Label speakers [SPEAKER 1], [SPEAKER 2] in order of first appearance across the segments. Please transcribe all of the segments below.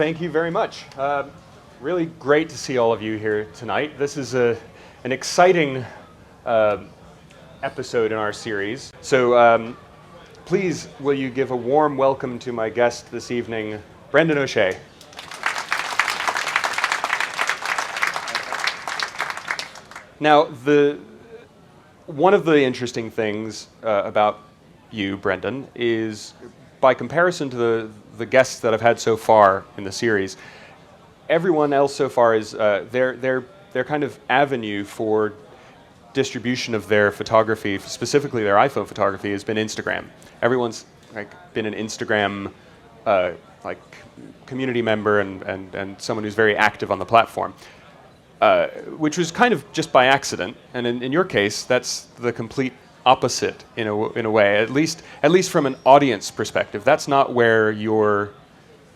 [SPEAKER 1] thank you very much. Really great to see all of you here tonight. This is an exciting episode in our series. So please, will you give a warm welcome to my guest this evening, Brendan O'Shea. Now, one of the interesting things about you, Brendan, is by comparison to the guests that I've had so far in the series, everyone else so far is their kind of avenue for distribution of their photography, specifically their iPhone photography, has been Instagram. Everyone's been an Instagram community member and someone who's very active on the platform. Which was kind of just by accident, and in your case, that's the complete opposite in a way. At least from an audience perspective, that's not where your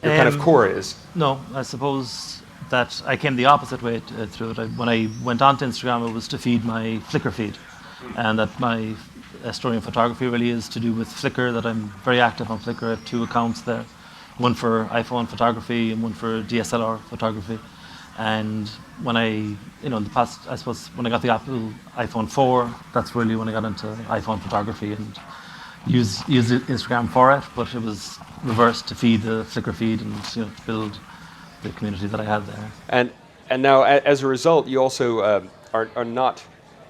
[SPEAKER 1] kind of core is.
[SPEAKER 2] No, I suppose that I came the opposite way through it. When I went onto Instagram, it was to feed my Flickr feed, and that my story in photography really is to do with Flickr. That I'm very active on Flickr. I have 2 accounts there, one for iPhone photography and one for DSLR photography. And when in the past, I suppose, when I got the Apple iPhone 4, that's really when I got into iPhone photography and used Instagram for it, but it was reversed to feed the Flickr feed and build the community that I had there.
[SPEAKER 1] And now, as a result, you also are not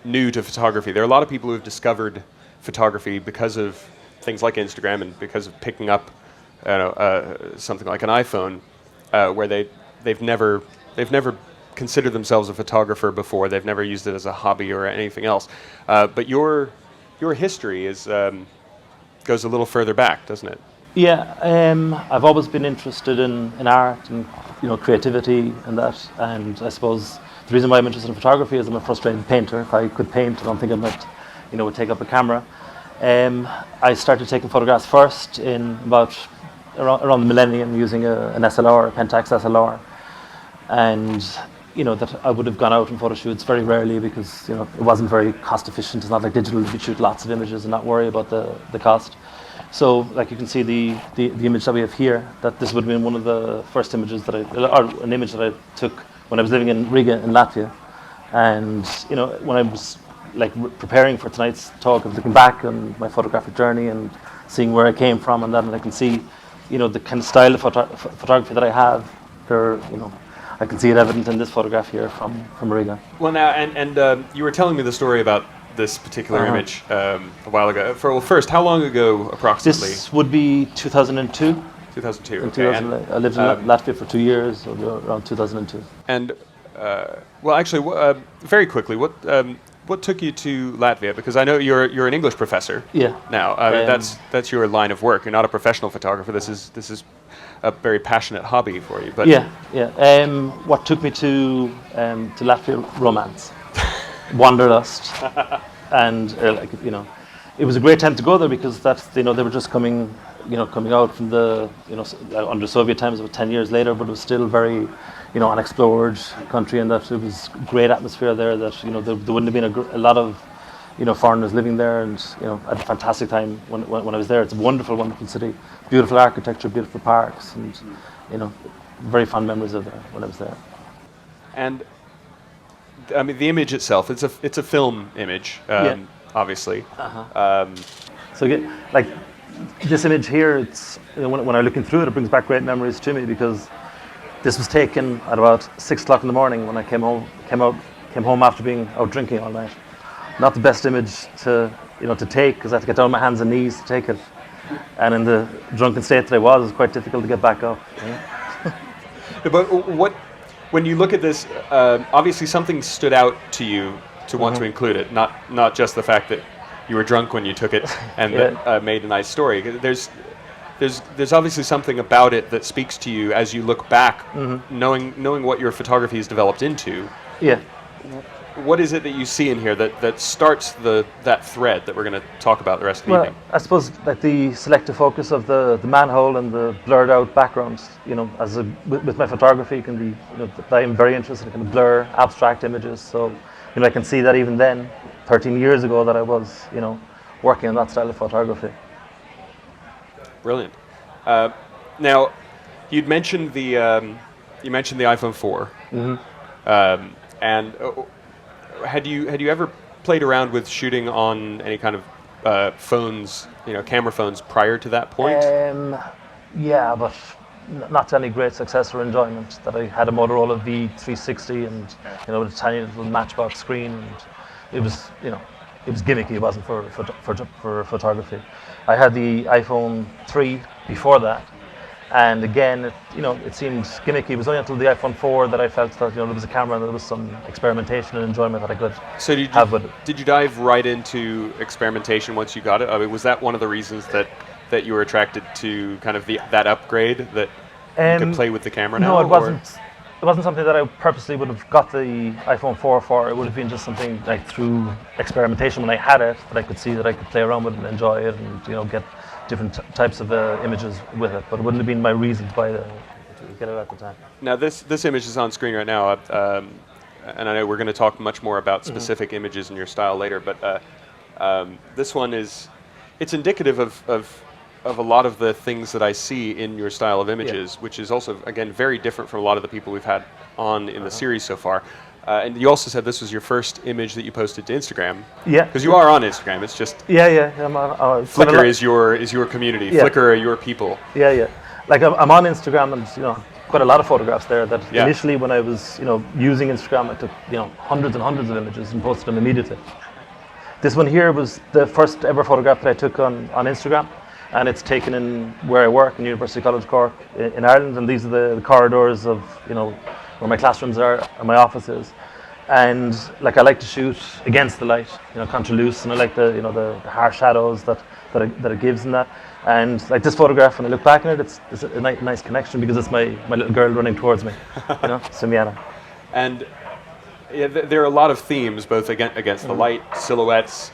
[SPEAKER 1] new to photography. There are a lot of people who have discovered photography because of things like Instagram and because of picking up something like an iPhone, where they've never considered themselves a photographer before. They've never used it as a hobby or anything else. But your history goes a little further back, doesn't it?
[SPEAKER 2] Yeah, I've always been interested in art and creativity and that. And I suppose the reason why I'm interested in photography is I'm a frustrated painter. If I could paint, I don't think I might, would take up a camera. I started taking photographs first in around the millennium using an SLR, a Pentax SLR. And that I would have gone out and photo shoots very rarely because it wasn't very cost efficient. It's not like digital; you could shoot lots of images and not worry about the cost. So, like you can see the image that we have here, that this would have been one of the first images or an image that I took when I was living in Riga in Latvia. And when I was preparing for tonight's talk, I was looking back on my photographic journey and seeing where I came from and that, and I can see the kind of style of photography that I have. I can see it evident in this photograph here from Riga.
[SPEAKER 1] Well, now, and you were telling me the story about this particular image a while ago. First, how long ago approximately?
[SPEAKER 2] This would be 2002.
[SPEAKER 1] 2002.
[SPEAKER 2] In
[SPEAKER 1] okay.
[SPEAKER 2] I lived in Latvia for 2 years, so around 2002.
[SPEAKER 1] And very quickly, what took you to Latvia? Because I know you're an English professor.
[SPEAKER 2] Yeah.
[SPEAKER 1] Now, that's your line of work. You're not a professional photographer. This is a very passionate hobby for you. But
[SPEAKER 2] yeah. What took me to Latvia? Romance, wanderlust, and it was a great time to go there because they were just coming out from the under Soviet times. About 10 years later, but it was still very unexplored country, and that it was great atmosphere there. That there wouldn't have been a lot of foreigners living there, and I had a fantastic time when I was there. It's a wonderful, wonderful city, beautiful architecture, beautiful parks, and very fond memories of there when I was there.
[SPEAKER 1] And I mean, the image itself, it's a film image, obviously.
[SPEAKER 2] So this image here, it's when I'm looking through it, it brings back great memories to me because this was taken at about 6:00 in the morning when I came home after being out drinking all night. Not the best image to take because I had to get down on my hands and knees to take it, and in the drunken state that I was, it was quite difficult to get back up.
[SPEAKER 1] But when you look at this, obviously something stood out to you to want to include it. Not just the fact that you were drunk when you took it and that made a nice story. There's obviously something about it that speaks to you as you look back, knowing what your photography has developed into.
[SPEAKER 2] Yeah.
[SPEAKER 1] What is it that you see in here that starts that thread that we're going to talk about the rest of the evening?
[SPEAKER 2] I suppose the selective focus of the manhole and the blurred out backgrounds. With my photography, can be I'm very interested in kind of blur abstract images. So I can see that even then, 13 years ago, that I was working on that style of photography.
[SPEAKER 1] Brilliant. Now, You'd mentioned the iPhone 4, and had you ever played around with shooting on any kind of phones, camera phones prior to that point?
[SPEAKER 2] Yeah, but not to any great success or enjoyment. That I had a Motorola V360 and with a tiny little matchbox screen, and it was it was gimmicky. It wasn't for photography. I had the iPhone 3 before that, and again, it seemed gimmicky. It was only until the iPhone 4 that I felt that there was a camera and there was some experimentation and enjoyment that I could have with it.
[SPEAKER 1] Did you dive right into experimentation once you got it? I mean, was that one of the reasons that you were attracted to kind of that upgrade, that you could play with the camera now?
[SPEAKER 2] No, it wasn't. It wasn't something that I purposely would have got the iPhone 4 for. It would have been just something like through experimentation when I had it, that I could see that I could play around with it and enjoy it, and get different types of images with it. But it wouldn't have been my reason to get it at the time.
[SPEAKER 1] Now this image is on screen right now, and I know we're going to talk much more about specific images in your style later. But this one it's indicative of a lot of the things that I see in your style of images, which is also, again, very different from a lot of the people we've had on in the series so far. And you also said this was your first image that you posted to Instagram.
[SPEAKER 2] Yeah.
[SPEAKER 1] Because you are on Instagram. It's just Flickr is your community.
[SPEAKER 2] Yeah.
[SPEAKER 1] Flickr are your people.
[SPEAKER 2] Yeah. Like I'm on Instagram, and quite a lot of photographs there. That initially, when I was using Instagram, I took hundreds and hundreds of images and posted them immediately. This one here was the first ever photograph that I took on Instagram. And it's taken in where I work in University College Cork in Ireland, and these are the corridors of where my classrooms are and my office is. And like I like to shoot against the light, contraluce, and I like the harsh shadows that it gives in that. And like this photograph, when I look back on it, it's a nice connection because it's my little girl running towards me, Simiana.
[SPEAKER 1] And there are a lot of themes, both against the light, silhouettes.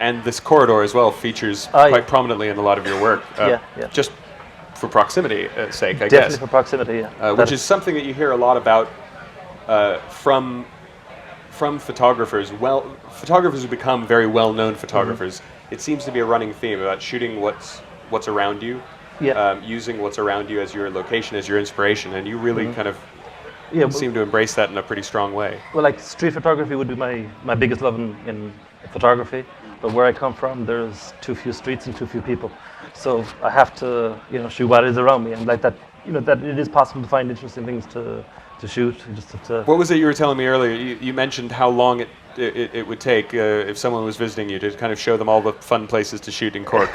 [SPEAKER 1] And this corridor as well features quite prominently in a lot of your work. Just for proximity sake, I guess.
[SPEAKER 2] Definitely for proximity,
[SPEAKER 1] which is something that you hear a lot about from photographers. Well, photographers who become very well-known photographers. It seems to be a running theme about shooting what's around you, using what's around you as your location, as your inspiration, and you really kind of seem to embrace that in a pretty strong way.
[SPEAKER 2] Well, like street photography would be my biggest love in photography, but where I come from, there's too few streets and too few people, so I have to shoot what is around me, and like that that it is possible to find interesting things to shoot. You just have to.
[SPEAKER 1] What was it you were telling me earlier? You mentioned how long it would take if someone was visiting you to kind of show them all the fun places to shoot in Cork.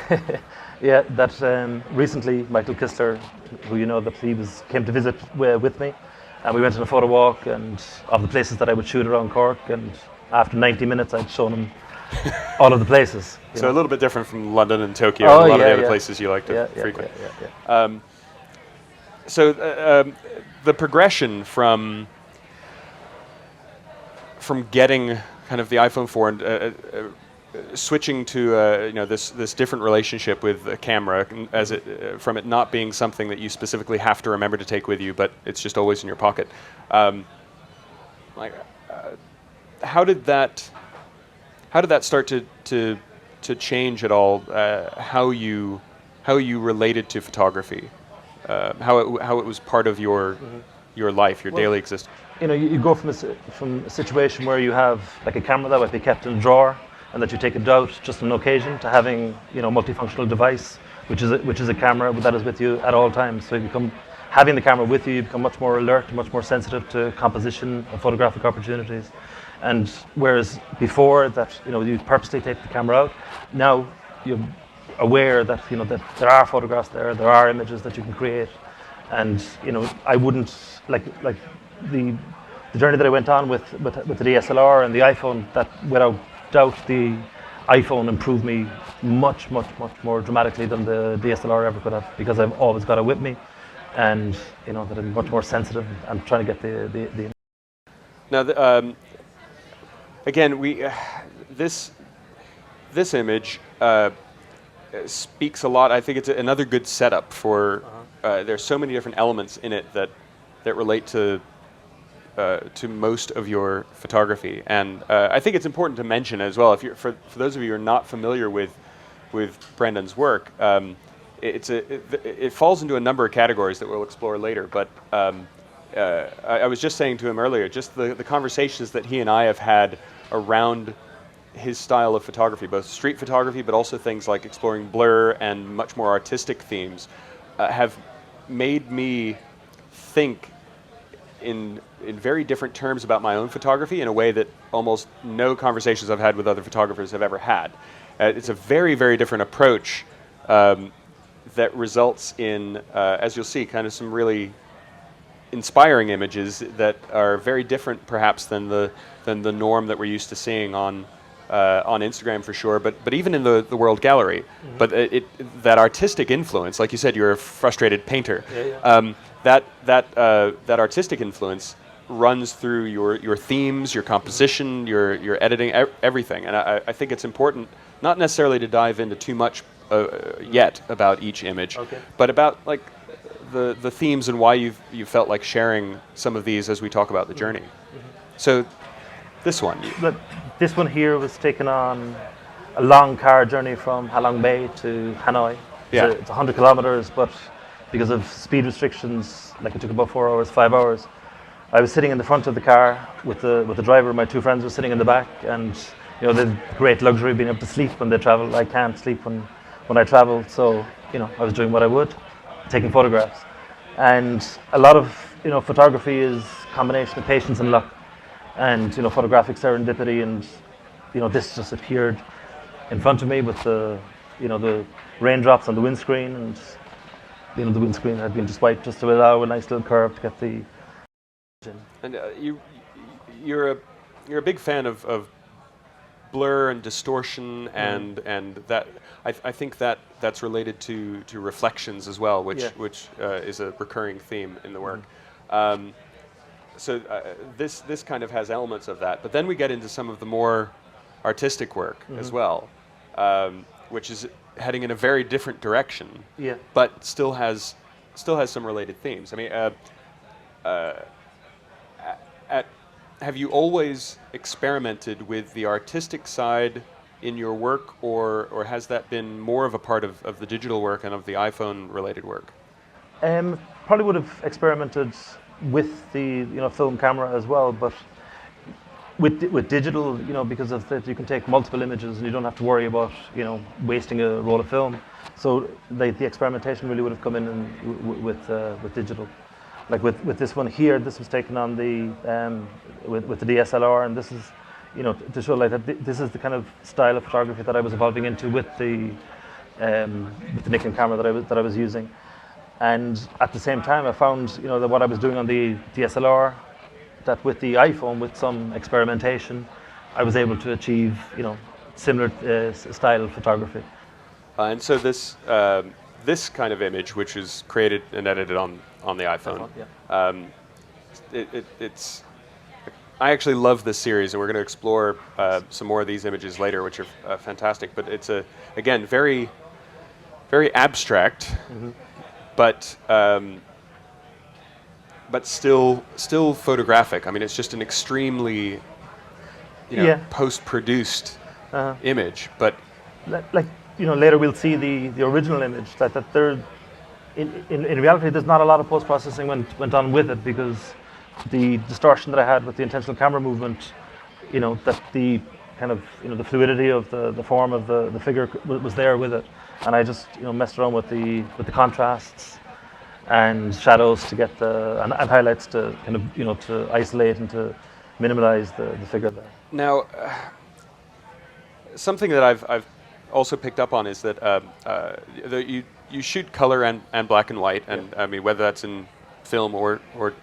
[SPEAKER 2] Yeah, that recently Michael Kistler, who he came to visit with me. And we went on a photo walk and of the places that I would shoot around Cork, and after 90 minutes I'd shown him all of the places.
[SPEAKER 1] So a little bit different from London and Tokyo and a lot of the other places you like to frequent. So the progression from getting kind of the iPhone 4 and switching to this different relationship with a camera, as from it not being something that you specifically have to remember to take with you, but it's just always in your pocket. How did that start to change at all? How you related to photography? How it was part of your life, your daily existence?
[SPEAKER 2] You go from a situation where you have like a camera that might be kept in a drawer, and that you take it out just on occasion, to having a multifunctional device, which is a camera that is with you at all times. So having the camera with you, you become much more alert, much more sensitive to composition and photographic opportunities. And whereas before that you purposely take the camera out, now you're aware that that there are photographs there are images that you can create, and I wouldn't like the journey that I went on with the DSLR and the iPhone, that without doubt the iPhone improved me much more dramatically than the DSLR ever could have, because I've always got it with me, and that I'm much more sensitive and trying to get the
[SPEAKER 1] Now again, this image speaks a lot. I think it's another good setup for there's so many different elements in it that relate to most of your photography, and I think it's important to mention as well, for those of you who are not familiar with Brendan's work, it falls into a number of categories that we'll explore later. But I was just saying to him earlier, just the conversations that he and I have had around his style of photography, both street photography, but also things like exploring blur and much more artistic themes, have made me think in very different terms about my own photography in a way that almost no conversations I've had with other photographers have ever had. It's a very, very different approach that results in, as you'll see, kind of some really inspiring images that are very different, perhaps, than the norm that we're used to seeing on Instagram for sure, but even in the World Gallery. Mm-hmm. But that artistic influence, like you said, you're a frustrated painter. Yeah. That artistic influence runs through your themes, your composition, your editing, everything. And I think it's important not necessarily to dive into too much yet about each image, but about like the themes and why you felt like sharing some of these as we talk about the journey. Mm-hmm. So this one.
[SPEAKER 2] This one here was taken on a long car journey from Halong Bay to Hanoi.
[SPEAKER 1] Yeah.
[SPEAKER 2] It's 100 kilometers, but because of speed restrictions, like it took about 4 hours, 5 hours. I was sitting in the front of the car with the driver. My two friends were sitting in the back, and the great luxury of being able to sleep when they travel. I can't sleep when I travel, so I was doing what I would, taking photographs. And a lot of photography is a combination of patience and luck, and photographic serendipity. And this just appeared in front of me with the raindrops on the windscreen, and the windscreen had been just wiped just to allow a nice little curve to get the.
[SPEAKER 1] And you're a big fan of blur and distortion, and that I think that's related to reflections as well, which is a recurring theme in the work. So this kind of has elements of that, but then we get into some of the more artistic work as well, which is heading in a very different direction, but still has some related themes. I mean, have you always experimented with the artistic side in your work, or has that been more of a part of the digital work and of the iPhone related work?
[SPEAKER 2] Probably would have experimented with the film camera as well, but with digital, because of that, you can take multiple images and you don't have to worry about wasting a roll of film. So the experimentation really would have come in with digital. Like with this one here, this was taken on with the DSLR, and this is to show like that this is the kind of style of photography that I was evolving into with the Nikon camera that I was using. And at the same time, I found that what I was doing on the DSLR, that with the iPhone, with some experimentation, I was able to achieve similar style of photography.
[SPEAKER 1] And so this kind of image, which is created and edited on the iPhone, it's. I actually love this series, and we're going to explore some more of these images later, which are fantastic. But it's again very, very abstract, but still photographic. I mean, it's just an extremely post-produced image, but
[SPEAKER 2] later we'll see the original image that there. In reality, there's not a lot of post-processing went on with it, because the distortion that I had with the intentional camera movement, that the kind of the fluidity of the form of the figure was there with it, and I just messed around with the contrasts and shadows to get and highlights to kind of to isolate and to minimize the figure there.
[SPEAKER 1] Now, something that I've also picked up on is that you shoot color and black and white, and I mean whether that's in film or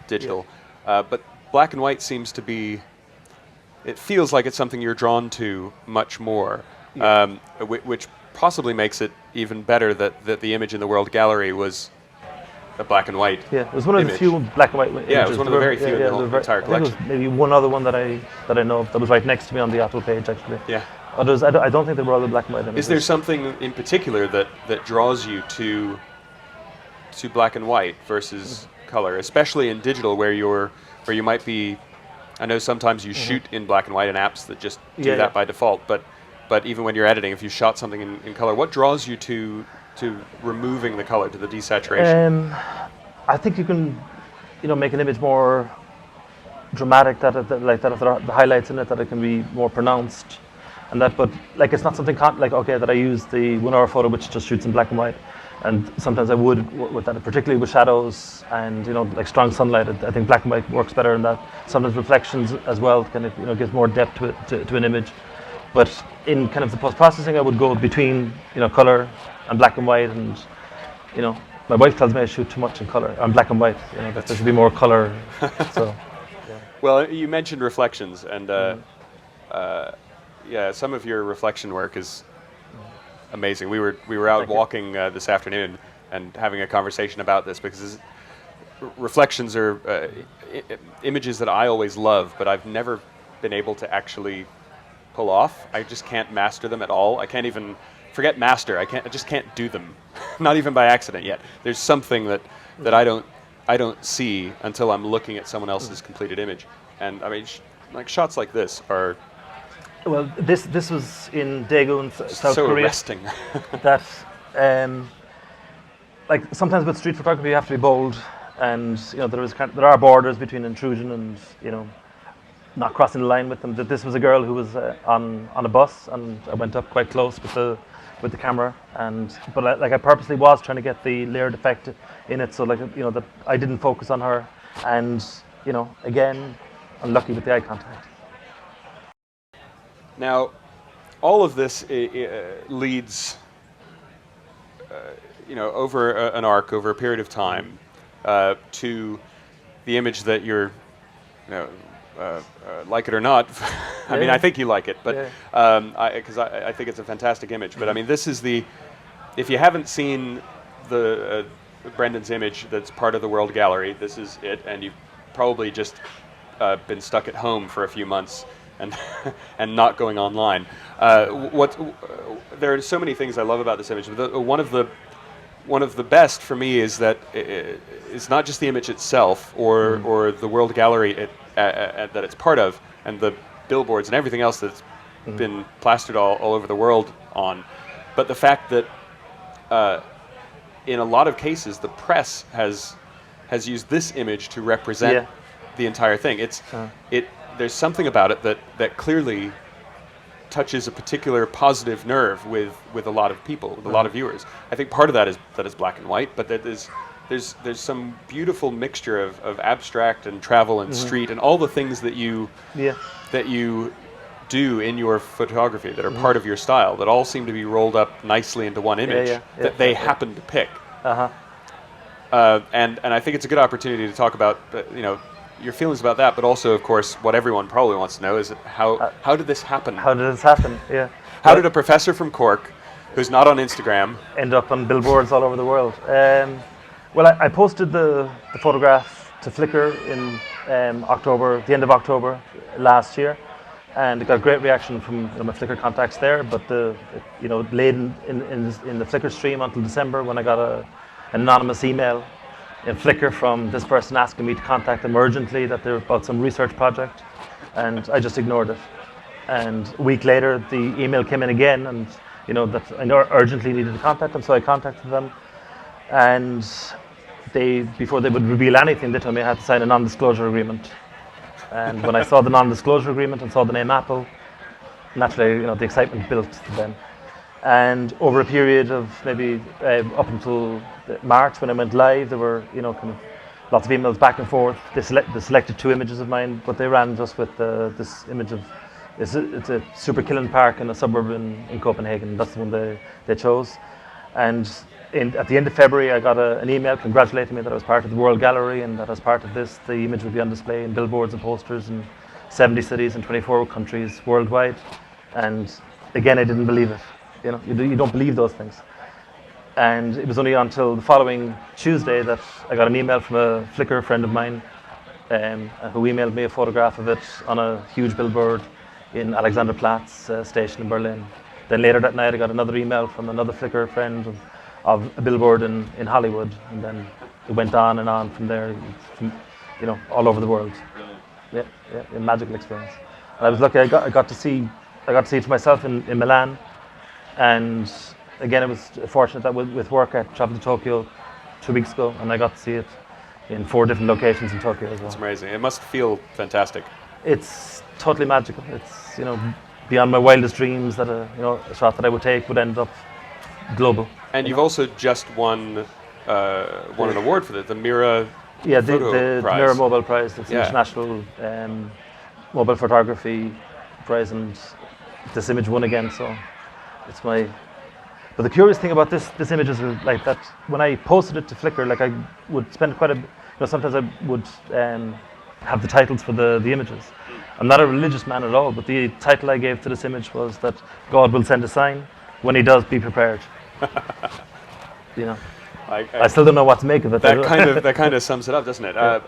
[SPEAKER 1] digital, but black and white seems to be. It feels like it's something you're drawn to much more, which possibly makes it even better that the image in the World Gallery was a black and white.
[SPEAKER 2] Yeah, it was one of the few black and white images.
[SPEAKER 1] Yeah, it was one of the very few in the whole entire collection.
[SPEAKER 2] There was maybe one other one that I know of that was right next to me on the Apple page, actually.
[SPEAKER 1] Yeah.
[SPEAKER 2] Others, I don't think they were all the black and white images.
[SPEAKER 1] Is there something in particular that draws you to black and white versus color, especially in digital, where you might be? I know sometimes you shoot in black and white in apps that just do that by default, but even when you're editing, if you shot something in color, what draws you to to removing the color, to the desaturation?
[SPEAKER 2] I think you can, make an image more dramatic, that if there are the highlights in it, that it can be more pronounced, and that. But like, it's not something that I use the 1 hour photo which just shoots in black and white, and sometimes I would with that, particularly with shadows and like strong sunlight. I think black and white works better in that. Sometimes reflections as well kind of gives more depth to an image. But in kind of the post processing, I would go between color and black and white, and my wife tells me I shoot too much in color and black and white. That there should be more color. So.
[SPEAKER 1] Well, you mentioned reflections, and some of your reflection work is amazing. We were out walking this afternoon and having a conversation about this, because reflections are images that I always love, but I've never been able to actually pull off. I just can't master them at all. I can't even forget master. I just can't do them, not even by accident yet. There's something that I don't see until I'm looking at someone else's completed image. And I mean, like shots like this are.
[SPEAKER 2] Well, this was in Daegu, South
[SPEAKER 1] so
[SPEAKER 2] Korea.
[SPEAKER 1] Arresting.
[SPEAKER 2] That, like sometimes with street photography, you have to be bold, and there are borders between intrusion and not crossing the line with them. That this was a girl who was on a bus, and I went up quite close with the camera, but I purposely was trying to get the layered effect in it, so that I didn't focus on her, and again, I'm lucky with the eye contact.
[SPEAKER 1] Now, all of this leads, over an arc, over a period of time, to the image that you're, like it or not. I mean, I think you like it, but because I think it's a fantastic image. But I mean, this is if you haven't seen the Brendan's image that's part of the World Gallery, this is it, and you've probably just been stuck at home for a few months and and not going online. There are so many things I love about this image. One of the best for me is that it's not just the image itself or the World Gallery that it's part of, and the billboards and everything else that's been plastered all over the world on, but the fact that in a lot of cases the press has used this image to represent the entire thing. There's something about it that clearly touches a particular positive nerve with a lot of people, with a lot of viewers. I think part of that is black and white, but that there's some beautiful mixture of abstract and travel and street and all the things that you do in your photography that are part of your style, that all seem to be rolled up nicely into one image that they happen to pick. And I think it's a good opportunity to talk about your feelings about that, but also, of course, what everyone probably wants to know is how did this happen?
[SPEAKER 2] How did this happen? Yeah.
[SPEAKER 1] How did a professor from Cork, who's not on Instagram,
[SPEAKER 2] end up on billboards all over the world? Well, I posted the photograph to Flickr in the end of October last year, and it got a great reaction from my Flickr contacts there. But it laid in the Flickr stream until December, when I got an anonymous email in Flickr from this person asking me to contact them urgently, that they're about some research project, and I just ignored it. And a week later, the email came in again, and that I urgently needed to contact them, so I contacted them, and before they would reveal anything, they told me I had to sign a non-disclosure agreement. And when I saw the non-disclosure agreement and saw the name Apple, naturally, the excitement built then. And over a period of maybe up until March, when I went live, there were kind of lots of emails back and forth. They selected 2 images of mine, but they ran just with this image of it's a super killing park in a suburb in Copenhagen. That's the one they chose. And at the end of February, I got an email congratulating me that I was part of the World Gallery, and that as part of this, the image would be on display in billboards and posters in 70 cities and 24 countries worldwide. And again, I didn't believe it. You don't believe those things. And it was only until the following Tuesday that I got an email from a Flickr friend of mine who emailed me a photograph of it on a huge billboard in Alexanderplatz station in Berlin. Then later that night, I got another email from another Flickr friend of a billboard in Hollywood, and then it went on and on from there, all over the world. Yeah, a magical experience. And I was lucky. I got to see it for myself in Milan, and again, it was fortunate that with work I traveled to Tokyo 2 weeks ago, and I got to see it in 4 different locations in Tokyo as well.
[SPEAKER 1] It's amazing. It must feel fantastic.
[SPEAKER 2] It's totally magical. It's beyond my wildest dreams that a shot that I would take would end up global.
[SPEAKER 1] And you've also just won an award for the MIRA
[SPEAKER 2] the
[SPEAKER 1] Prize.
[SPEAKER 2] MIRA Mobile Prize. It's
[SPEAKER 1] Yeah.
[SPEAKER 2] an international mobile photography prize, and this image won again. So it's my. But the curious thing about this image is like that when I posted it to Flickr, like I would spend quite a. Sometimes I would have the titles for the images. I'm not a religious man at all, but the title I gave to this image was that God will send a sign. When He does, be prepared. I still don't know what to make of it.
[SPEAKER 1] That kind of sums it up, doesn't it?
[SPEAKER 2] Yeah.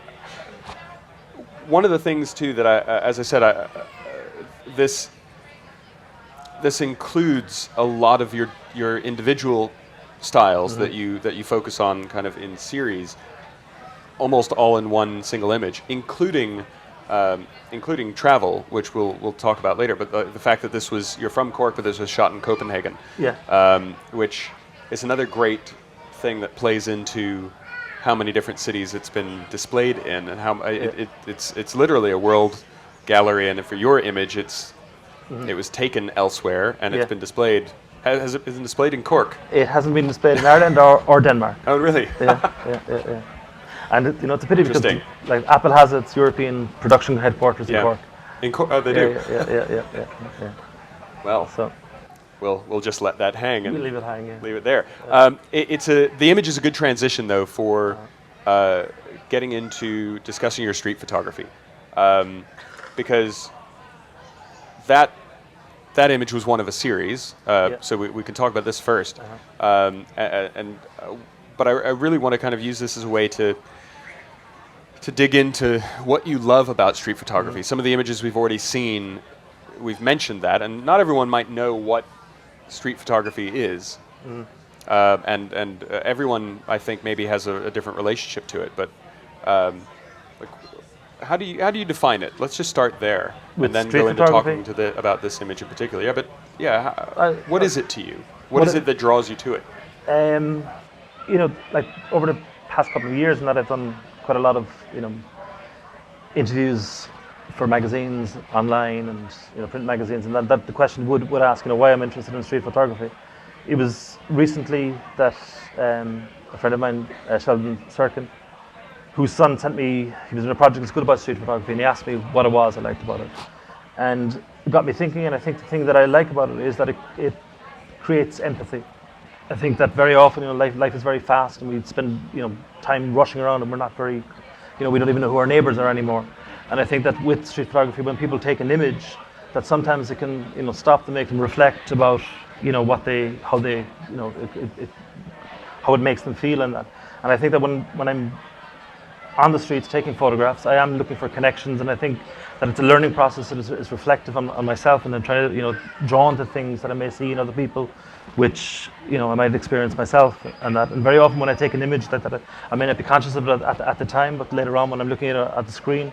[SPEAKER 1] One of the things too that as I said, this includes a lot of your individual styles that you focus on kind of in series, almost all in one single image, including travel, which we'll talk about later. But the fact that you're from Cork, but this was shot in Copenhagen, which is another great thing that plays into how many different cities it's been displayed in, and how it's literally a world gallery. And for your image, it was taken elsewhere, and it's been displayed. Has it been displayed in Cork?
[SPEAKER 2] It hasn't been displayed in Ireland or Denmark.
[SPEAKER 1] Oh, really?
[SPEAKER 2] Yeah. And it's a pity because
[SPEAKER 1] Interesting.
[SPEAKER 2] like Apple has its European production headquarters in Cork.
[SPEAKER 1] In Cork, oh, they do.
[SPEAKER 2] Yeah.
[SPEAKER 1] Well,
[SPEAKER 2] So
[SPEAKER 1] we'll just let that hang and
[SPEAKER 2] we'll leave it hanging. Yeah.
[SPEAKER 1] leave it there. The image is a good transition though for getting into discussing your street photography, because that image was one of a series. So we can talk about this first. But I really want to kind of use this as a way to dig into what you love about street photography. Some of the images we've already seen, we've mentioned that, and not everyone might know what street photography is. And everyone, I think, maybe has a different relationship to it. But how do you define it? Let's just start there,
[SPEAKER 2] With
[SPEAKER 1] and then
[SPEAKER 2] street
[SPEAKER 1] go into
[SPEAKER 2] photography?
[SPEAKER 1] talking about this image in particular. What is it to you? What
[SPEAKER 2] what
[SPEAKER 1] is
[SPEAKER 2] it-
[SPEAKER 1] it that draws you to it?
[SPEAKER 2] Like over the past couple of years, and that I've done quite a lot of interviews for magazines online and print magazines, and that the question would ask why I'm interested in street photography. It was recently that a friend of mine, Sheldon Sirkin, whose son sent me. He was in a project in school about street photography, and he asked me what it was I liked about it, and it got me thinking. And I think the thing that I like about it is that it creates empathy. I think that very often, life is very fast, and we spend, time rushing around, and we're not very, we don't even know who our neighbours are anymore. And I think that with street photography, when people take an image, that sometimes it can, stop them, make them reflect about, how it makes them feel, and that. And I think that when I'm on the streets taking photographs, I am looking for connections, and I think that it's a learning process that is reflective on myself, and I'm trying to, draw into things that I may see in other people, which I might experience myself, and that. And very often when I take an image that I may not be conscious of it at the time, but later on when I'm looking at the screen,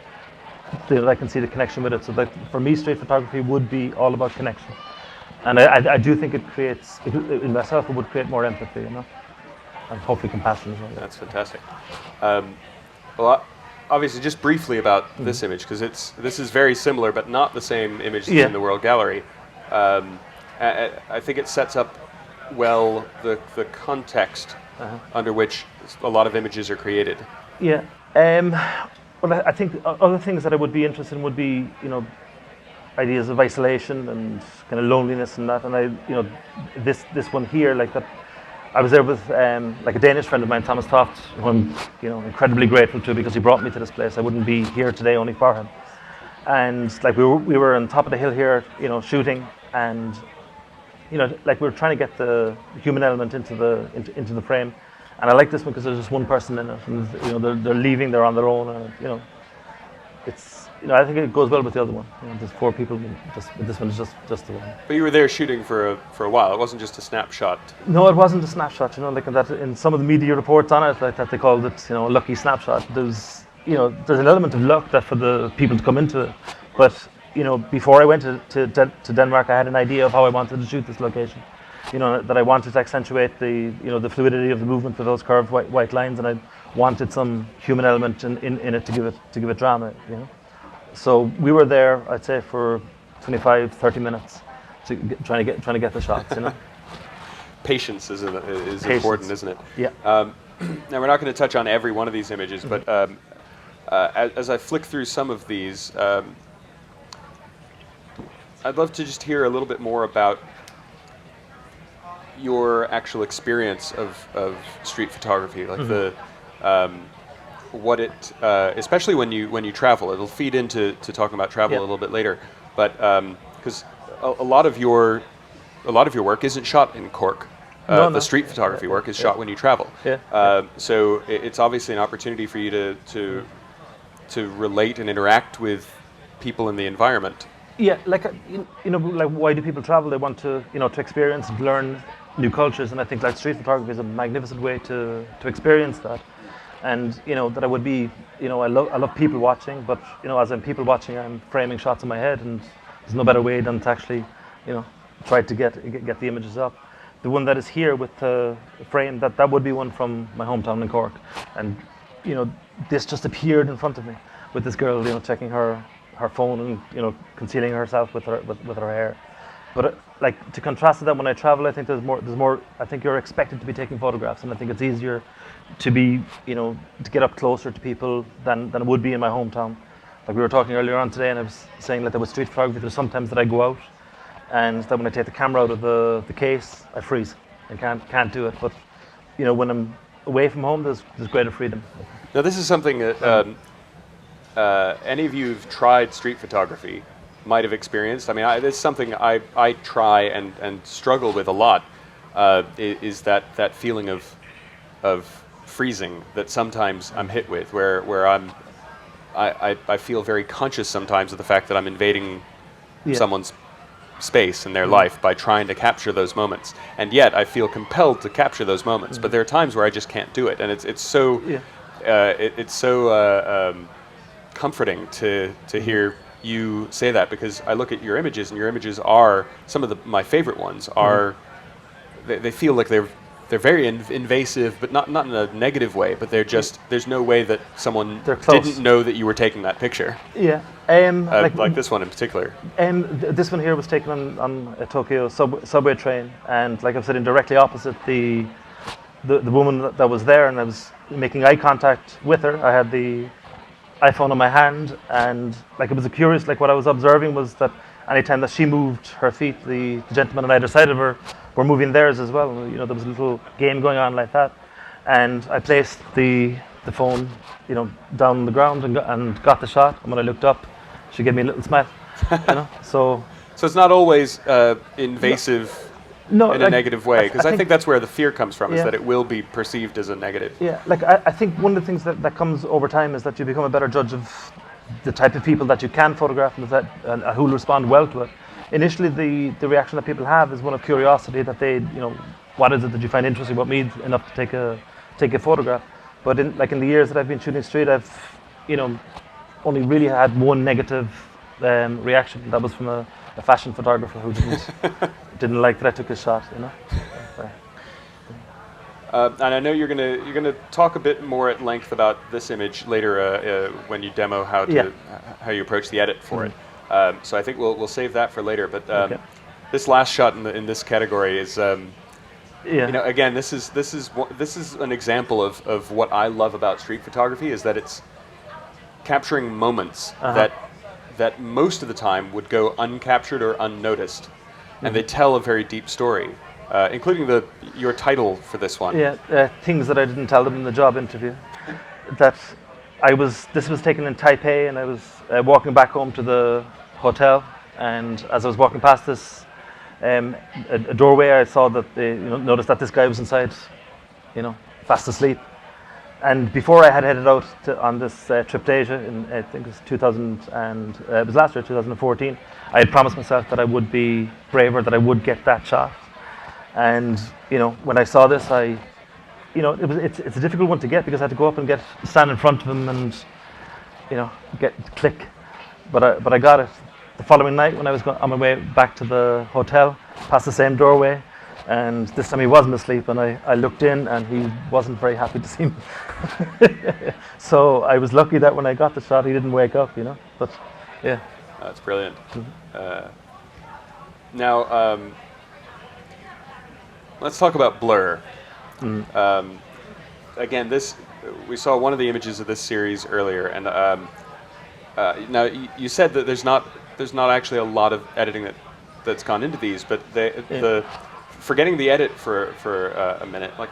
[SPEAKER 2] I can see the connection with it. So that for me, street photography would be all about connection, and I do think it creates in myself. It would create more empathy, and hopefully compassion as well.
[SPEAKER 1] That's fantastic. Well, obviously, just briefly about this image, because this is very similar, but not the same image that's in the World Gallery. I think it sets up well the context under which a lot of images are created.
[SPEAKER 2] Yeah. Well, I think other things that I would be interested in would be, ideas of isolation and kind of loneliness and that. And this one here, like that, I was there with like a Danish friend of mine, Thomas Toft, who I'm incredibly grateful to because he brought me to this place. I wouldn't be here today only for him. And like we were on top of the hill here, shooting, and like we were trying to get the human element into the frame. And I like this one because there's just one person in it, and they're leaving, they're on their own, and it's I think it goes well with the other one. There's 4 people, this one is just the one.
[SPEAKER 1] But you were there shooting for a while. It wasn't just a snapshot.
[SPEAKER 2] No, it wasn't a snapshot. Like that in some of the media reports on it, like that they called it, a lucky snapshot. There's an element of luck that for the people to come into it, but before I went to Denmark, I had an idea of how I wanted to shoot this location. that I wanted to accentuate the fluidity of the movement with those curved white lines, and I wanted some human element in it to give it drama. So we were there, I'd say, for 25, 30 minutes, trying to get the shots.
[SPEAKER 1] Patience is
[SPEAKER 2] Patience.
[SPEAKER 1] important, isn't it?
[SPEAKER 2] Yeah.
[SPEAKER 1] Now we're not going to touch on every one of these images, but as I flick through some of these, I'd love to just hear a little bit more about your actual experience of street photography, like the what it, especially when you travel. It'll feed into talking about travel a little bit later, but because a lot of your work isn't shot in Cork. The street photography work is shot when you travel. So it's obviously an opportunity for you to relate and interact with people in the environment.
[SPEAKER 2] Yeah, like why do people travel? They want to to experience and learn new cultures, and I think like street photography is a magnificent way to experience that. And that I would be, I love people watching, but as I'm people watching, I'm framing shots in my head, and there's no better way than to actually try to get the images up. The one that is here with the frame, that would be one from my hometown in Cork, and this just appeared in front of me with this girl checking her phone and concealing herself with her hair. But like to contrast to that, when I travel, I think there's more. I think you're expected to be taking photographs, and I think it's easier to be to get up closer to people than it would be in my hometown. Like we were talking earlier on today, and I was saying that there was street photography. There's sometimes that I go out, and that when I take the camera out of the case, I freeze and can't do it. But when I'm away from home, there's greater freedom.
[SPEAKER 1] Now this is something that any of you who've tried street photography might have experienced. I mean, this is something I try and struggle with a lot. Is that feeling of freezing that sometimes I'm hit with, where I feel very conscious sometimes of the fact that I'm invading someone's space in their life by trying to capture those moments, and yet I feel compelled to capture those moments. But there are times where I just can't do it, and it's so comforting to hear you say that, because I look at your images, and your images are some of my favorite ones. They feel like they're very invasive, but not in a negative way. But they're just there's no way that someone didn't know that you were taking that picture.
[SPEAKER 2] Yeah.
[SPEAKER 1] Like this one in particular.
[SPEAKER 2] This one here was taken on a Tokyo subway train, and like I'm sitting directly opposite the woman that was there, and I was making eye contact with her. I had the iPhone in my hand, and like it was curious. Like what I was observing was that anytime that she moved her feet, the gentleman on either side of her were moving theirs as well. There was a little game going on like that, and I placed the phone, down on the ground and got the shot. And when I looked up, she gave me a little smile. So it's
[SPEAKER 1] not always invasive.
[SPEAKER 2] No,
[SPEAKER 1] in a negative way, because I think that's where the fear comes from, is that it will be perceived as a negative.
[SPEAKER 2] Yeah, like I think one of the things that comes over time is that you become a better judge of the type of people that you can photograph and who will respond well to it. Initially, the reaction that people have is one of curiosity, that they, what is it that you find interesting about me enough to take a photograph. But in the years that I've been shooting street, I've, only really had one negative reaction. That was from a fashion photographer who didn't like that I took his shot.
[SPEAKER 1] And I know you're gonna talk a bit more at length about this image later when you demo how you approach the edit for it. So I think we'll save that for later. But this last shot in this category is, again, this is an example of what I love about street photography, is that it's capturing moments that most of the time would go uncaptured or unnoticed, and they tell a very deep story, including your title for this one.
[SPEAKER 2] Yeah, things that I didn't tell them in the job interview. This was taken in Taipei, and I was walking back home to the hotel, and as I was walking past this a doorway, I saw that noticed that this guy was inside, fast asleep. And before I had headed out on this trip to Asia, I think it was 2014, I had promised myself that I would be braver, that I would get that shot. And when I saw this, it's a difficult one to get, because I had to go up and stand in front of him and click. But I got it the following night when I was on my way back to the hotel, past the same doorway. And this time he wasn't asleep, and I looked in, and he wasn't very happy to see me. So I was lucky that when I got the shot, he didn't wake up, But yeah.
[SPEAKER 1] That's brilliant. Now, let's talk about blur. Again, we saw one of the images of this series earlier, and now you said that there's not actually a lot of editing that's gone into these, but forgetting the edit for a minute, like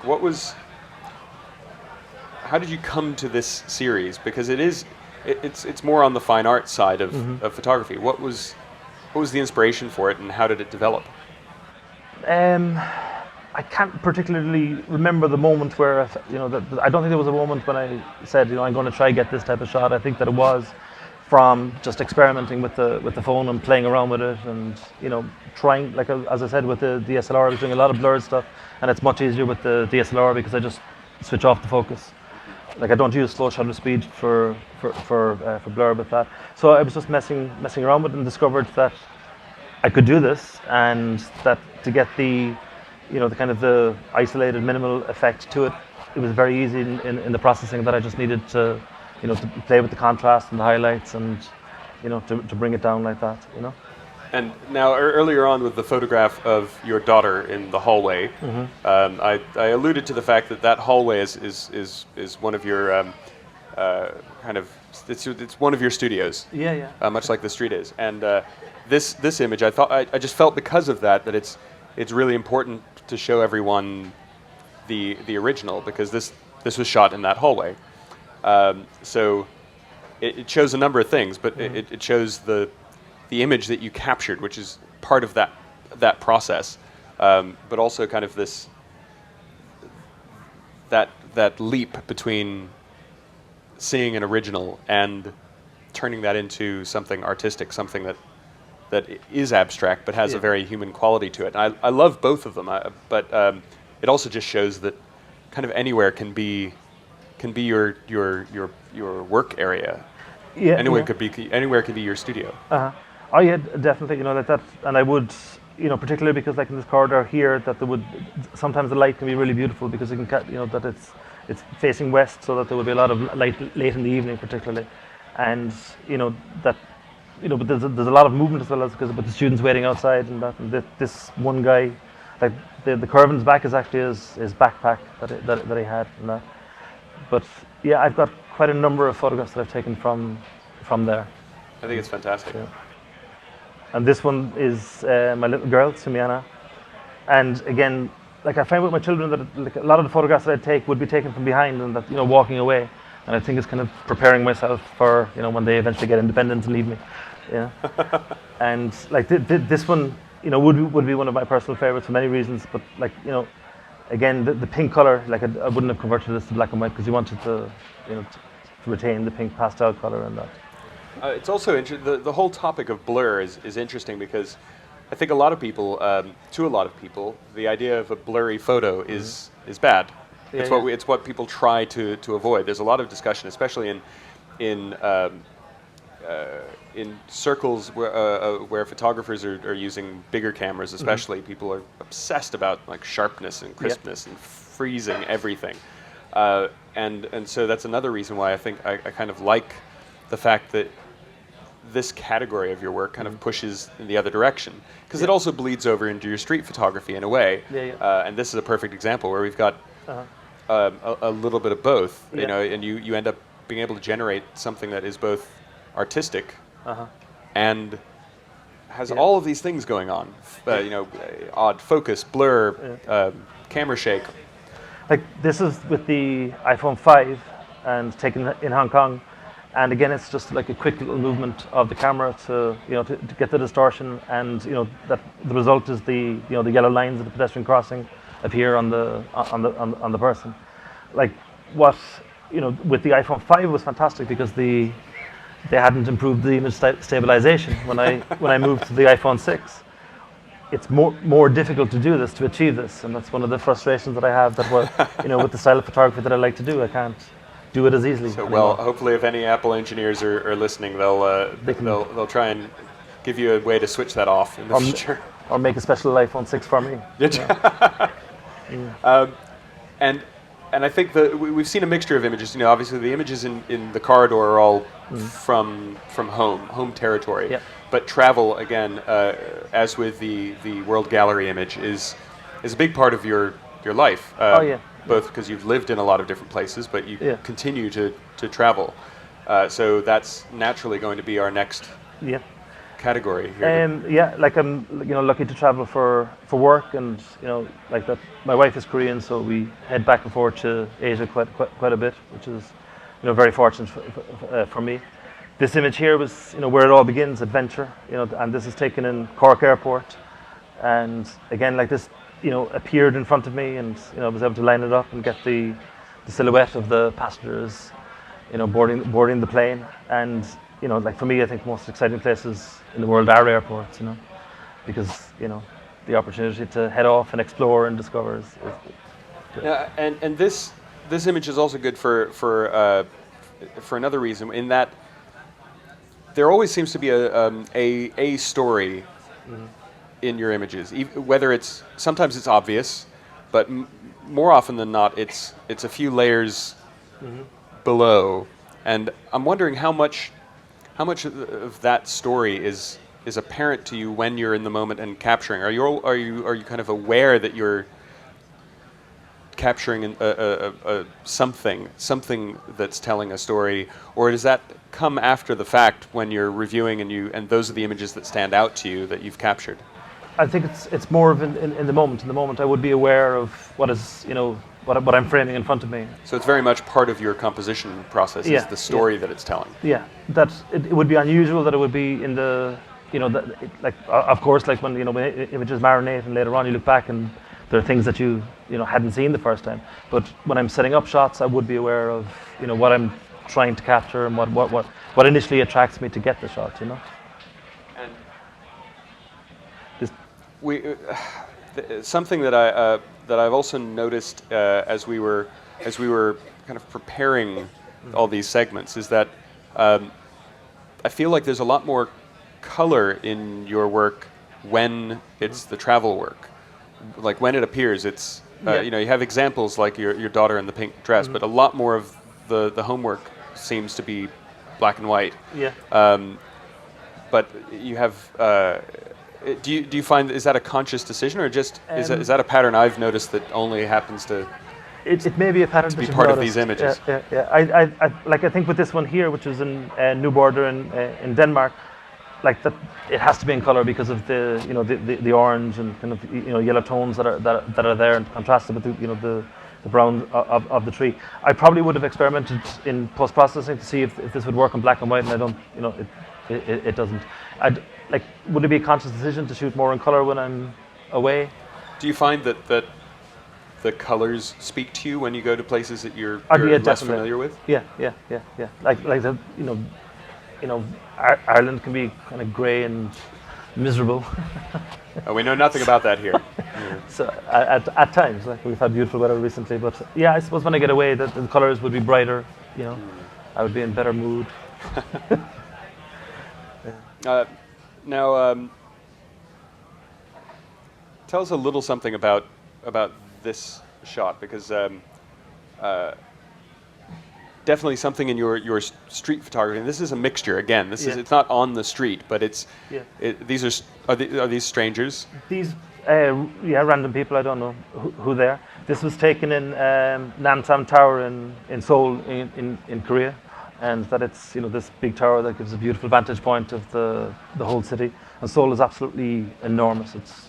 [SPEAKER 1] how did you come to this series? Because it's more on the fine art side of photography. What was the inspiration for it, and how did it develop?
[SPEAKER 2] I can't particularly remember the moment where I don't think there was a moment when I said, I'm going to try get this type of shot. I think that it was from just experimenting with the phone and playing around with it, and trying, like as I said, with the DSLR I was doing a lot of blurred stuff, and it's much easier with the DSLR because I just switch off the focus. Like I don't use slow shutter speed for blur with that. So I was just messing around with it and discovered that I could do this, and that to get the the kind of the isolated minimal effect to it, it was very easy in the processing, that I just needed to to play with the contrast and the highlights, and to bring it down like that.
[SPEAKER 1] And now, earlier on with the photograph of your daughter in the hallway, I alluded to the fact that hallway is one of your kind of it's one of your studios.
[SPEAKER 2] Yeah.
[SPEAKER 1] Much like the street is, and this image, I just felt because of that it's really important to show everyone the original, because this was shot in that hallway. So it shows a number of things, but it shows the image that you captured, which is part of that process, but also kind of that leap between seeing an original and turning that into something artistic, something that is abstract but has a very human quality to it. And I love both of them, but it also just shows that kind of anywhere can be your work area. Yeah, anywhere could be your studio.
[SPEAKER 2] Oh yeah, definitely. That, and I would, particularly because like in this corridor here, that there would sometimes the light can be really beautiful because it can, that it's facing west, so that there would be a lot of light late in the evening, particularly, and that. But there's a lot of movement as well, as because with the students waiting outside, and that. And this one guy, like the curve in his back is actually his backpack that he had, and that. But yeah, I've got quite a number of photographs that I've taken from there.
[SPEAKER 1] I think it's fantastic.
[SPEAKER 2] Yeah. And this one is my little girl, Sumiana. And again, like I find with my children that like a lot of the photographs that I take would be taken from behind, and that walking away. And I think it's kind of preparing myself for when they eventually get independent and leave me. Yeah. And like this one, would be one of my personal favorites for many reasons. But like again, the pink color, like I wouldn't have converted this to black and white because you wanted to to retain the pink pastel color and that.
[SPEAKER 1] It's also interesting. The whole topic of blur is interesting because I think to a lot of people, the idea of a blurry photo is bad. It's what people try to avoid. There's a lot of discussion, especially in circles where photographers are using bigger cameras, especially. People are obsessed about like sharpness and crispness and freezing everything, and so that's another reason why I think I kind of like the fact that this category of your work kind of pushes in the other direction, because it also bleeds over into your street photography in a way. And this is a perfect example where we've got a little bit of both, and you end up being able to generate something that is both artistic and has all of these things going on. Odd focus, blur, camera shake.
[SPEAKER 2] Like this is with the iPhone 5 and taken in Hong Kong. And again, it's just like a quick little movement of the camera to get the distortion, and that the result is the the yellow lines of the pedestrian crossing appear on the person. Like what with the iPhone 5 was fantastic because they hadn't improved the image stabilization. When I moved to the iPhone 6, it's more difficult to do this, to achieve this, and that's one of the frustrations that I have. That with the style of photography that I like to do, I can't do it as easily.
[SPEAKER 1] So, well, hopefully, if any Apple engineers are listening, they'll try and give you a way to switch that off in the future.
[SPEAKER 2] or make a special iPhone 6 for me.
[SPEAKER 1] And I think that we've seen a mixture of images. Obviously the images in the corridor are all from home territory.
[SPEAKER 2] Yeah.
[SPEAKER 1] But travel, again, as with the World Gallery image, is a big part of your life. Both because you've lived in a lot of different places, but you continue to travel. So that's naturally going to be our next category here.
[SPEAKER 2] Like I'm lucky to travel for work, and like that. My wife is Korean, so we head back and forth to Asia quite a bit, which is very fortunate for me. This image here was where it all begins, adventure. And this is taken in Cork Airport, and again like this appeared in front of me, and I was able to line it up and get the silhouette of the passengers boarding the plane. And like for me, I think the most exciting places in the world are airports, because the opportunity to head off and explore and discover is good.
[SPEAKER 1] Yeah, and this image is also good for another reason, in that there always seems to be a story in your images, whether sometimes it's obvious, but more often than not it's a few layers below. And I'm wondering how much of that story is apparent to you when you're in the moment and capturing. Are you kind of aware that you're capturing something that's telling a story, or does that come after the fact when you're reviewing and those are the images that stand out to you that you've captured?
[SPEAKER 2] I think it's more of in the moment. In the moment, I would be aware of what is what I'm framing in front of me.
[SPEAKER 1] So it's very much part of your composition process, is the story that it's telling.
[SPEAKER 2] Yeah, that it would be unusual that it would be in the of course, like when when images marinate and later on you look back and there are things that you hadn't seen the first time. But when I'm setting up shots, I would be aware of what I'm trying to capture and what initially attracts me to get the shot. And
[SPEAKER 1] something that I've also noticed as we were kind of preparing all these segments is that I feel like there's a lot more color in your work when it's the travel work. Like when it appears, it's you have examples like your daughter in the pink dress, but a lot more of the homework seems to be black and white. But you have. Do you find, is that a conscious decision, or just is that a pattern I've noticed that only happens to?
[SPEAKER 2] It may be a pattern
[SPEAKER 1] to be part of these images.
[SPEAKER 2] I think with this one here, which is in New Border in Denmark, like that, it has to be in color because of the orange and kind of yellow tones that are there and contrasted with the brown of the tree. I probably would have experimented in post processing to see if this would work in black and white, and I don't. It doesn't. Would it be a conscious decision to shoot more in color when I'm away?
[SPEAKER 1] Do you find that the colors speak to you when you go to places that you're less familiar with?
[SPEAKER 2] Yeah. Like the Ireland can be kind of grey and miserable.
[SPEAKER 1] We know nothing about that here.
[SPEAKER 2] So at times, like we've had beautiful weather recently, but I suppose when I get away, the colors would be brighter. I would be in better mood.
[SPEAKER 1] Now, tell us a little something about this shot, because definitely something in your street photography. And this is a mixture. Again, it's not on the street, but these are these strangers?
[SPEAKER 2] These random people. I don't know who they are. This was taken in Namsan Tower in Seoul in Korea. And that it's this big tower that gives a beautiful vantage point of the whole city. And Seoul is absolutely enormous. It's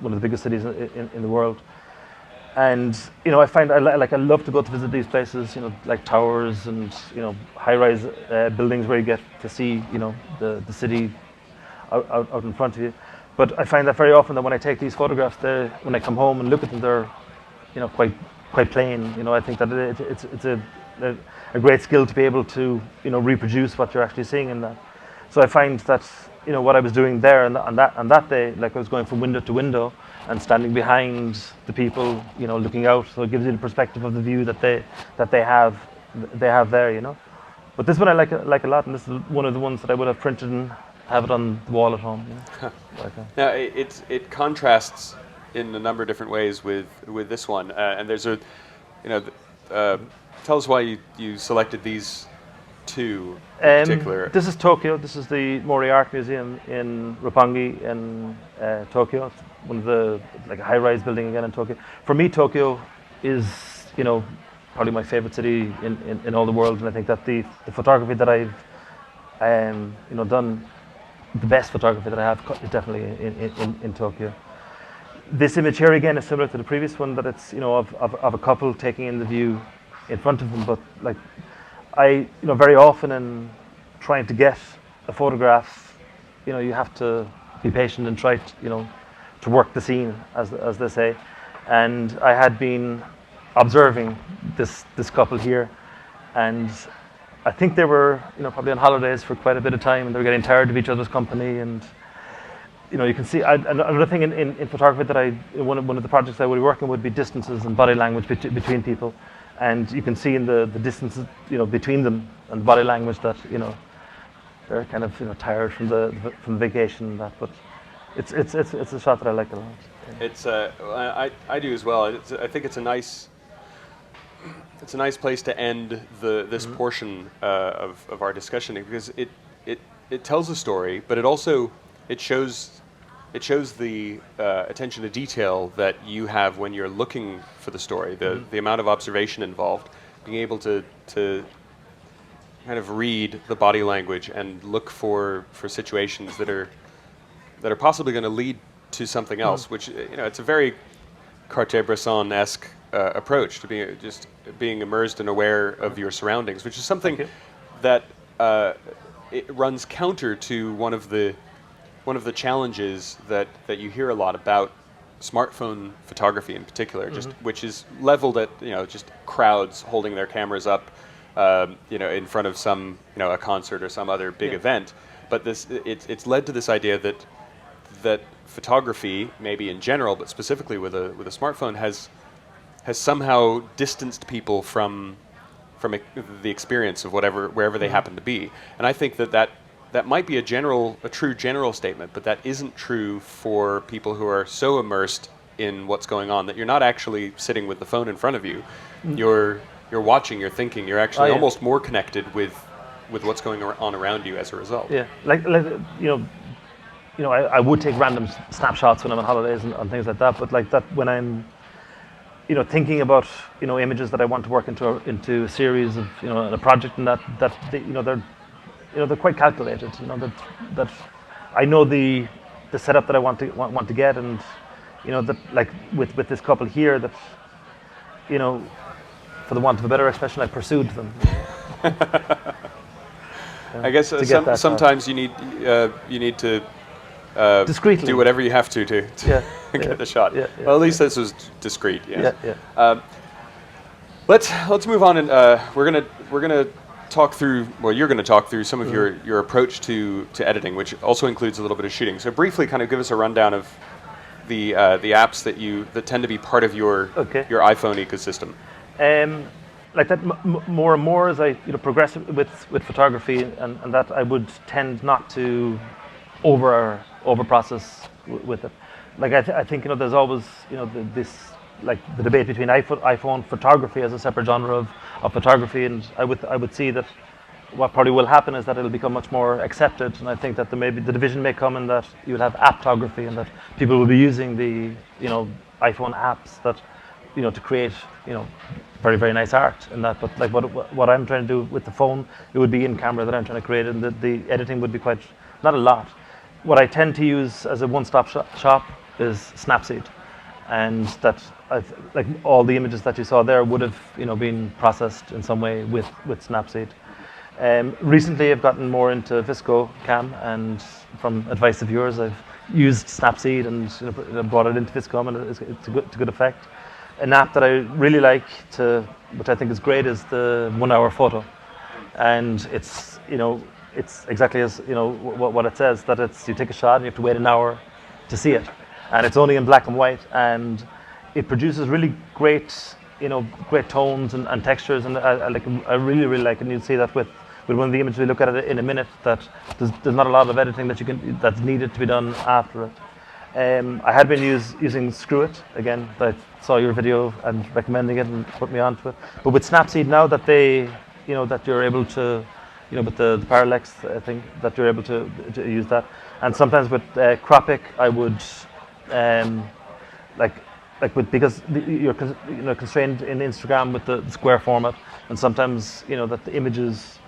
[SPEAKER 2] one of the biggest cities in the world. And I find I love to go to visit these places. Like towers and high-rise buildings where you get to see the city out in front of you. But I find that very often that when I take these photographs, when I come home and look at them, they're quite plain. I think that it's a great skill to be able to reproduce what you're actually seeing in that. So I find that what I was doing there on that day, like I was going from window to window and standing behind the people, looking out. So it gives you the perspective of the view that they have there. But this one I like a lot, and this is one of the ones that I would have printed and have it on the wall at home. Like,
[SPEAKER 1] Now it contrasts in a number of different ways with this one, and there's a, tell us why you selected these two in particular.
[SPEAKER 2] This is Tokyo. This is the Mori Art Museum in Roppongi in Tokyo. It's one of the a high-rise building again in Tokyo. For me, Tokyo is probably my favorite city in all the world, and I think that the photography that I've done, the best photography that I have is definitely in Tokyo. This image here again is similar to the previous one, that it's of a couple taking in the view in front of them, but I very often in trying to get a photograph, you have to be patient and try to work the scene, as they say. And I had been observing this couple here, and I think they were probably on holidays for quite a bit of time, and they were getting tired of each other's company. And you can see another thing in photography that one of the projects I would be working would be distances and body language between people. And you can see in the distances, between them and the body language that they're kind of tired from the vacation and that. But it's a shot that I like a lot.
[SPEAKER 1] It's I do as well. I think it's a nice place to end this portion of our discussion, because it tells a story, but it shows the attention to detail that you have when you're looking for the story, the amount of observation involved, being able to kind of read the body language and look for situations that are possibly going to lead to something else, which it's a very Cartier-Bresson-esque approach to being immersed and aware of your surroundings, which is something that it runs counter to one of the challenges that you hear a lot about smartphone photography in particular, which is leveled at just crowds holding their cameras up, in front of some a concert or some other big event. But it's led to this idea that photography, maybe in general, but specifically with a smartphone, has somehow distanced people from the experience of wherever they happen to be. And I think that might be a true general statement, but that isn't true for people who are so immersed in what's going on that you're not actually sitting with the phone in front of you. You're watching, you're thinking, you're actually almost more connected with what's going on around you as a result.
[SPEAKER 2] Yeah, I would take random snapshots when I'm on holidays and things like that, but that when I'm thinking about images that I want to work into a series of a project, and they're quite calculated. That I know the setup that I want to get, and that with this couple here, that for the want of a better expression, I pursued them.
[SPEAKER 1] I guess sometimes you need to
[SPEAKER 2] discreetly
[SPEAKER 1] do whatever you have to get the shot. Well, at least this was discreet. Yes. Let's move on, and we're gonna talk through. Well, you're going to talk through some of your approach to editing, which also includes a little bit of shooting. So briefly, kind of give us a rundown of the apps that tend to be part of your iPhone ecosystem.
[SPEAKER 2] Like that, more and more as I progress with photography, and that I would tend not to over process with it. Like I think there's always this the debate between iPhone photography as a separate genre of photography, and I would see that what probably will happen is that it'll become much more accepted, and I think that maybe the division may come in that you will have apptography, and that people will be using the iPhone apps that to create very, very nice art and that. But what I'm trying to do with the phone, it would be in camera that I'm trying to create, and the editing would be quite not a lot. What I tend to use as a one-stop shop is Snapseed, and that all the images that you saw there would have been processed in some way with Snapseed. Recently, I've gotten more into Visco Cam, and from advice of yours, I've used Snapseed and brought it into Viscom, and it's a good effect. An app that I really like which I think is great, is the 1 hour photo, and it's exactly as what it says, that you take a shot and you have to wait an hour to see it, and it's only in black and white, and it produces really great great tones and textures, and I really like it. And you'll see that with with one of the images we look at it in a minute, that there's not a lot of editing that's needed to be done after it. I had been using Screw It again. I saw your video and recommending it and put me onto it. But with Snapseed now that that you're able to, with the parallax thing, that you're able to use that. And sometimes with Cropic, I would because you're constrained in Instagram with the square format, and sometimes that the images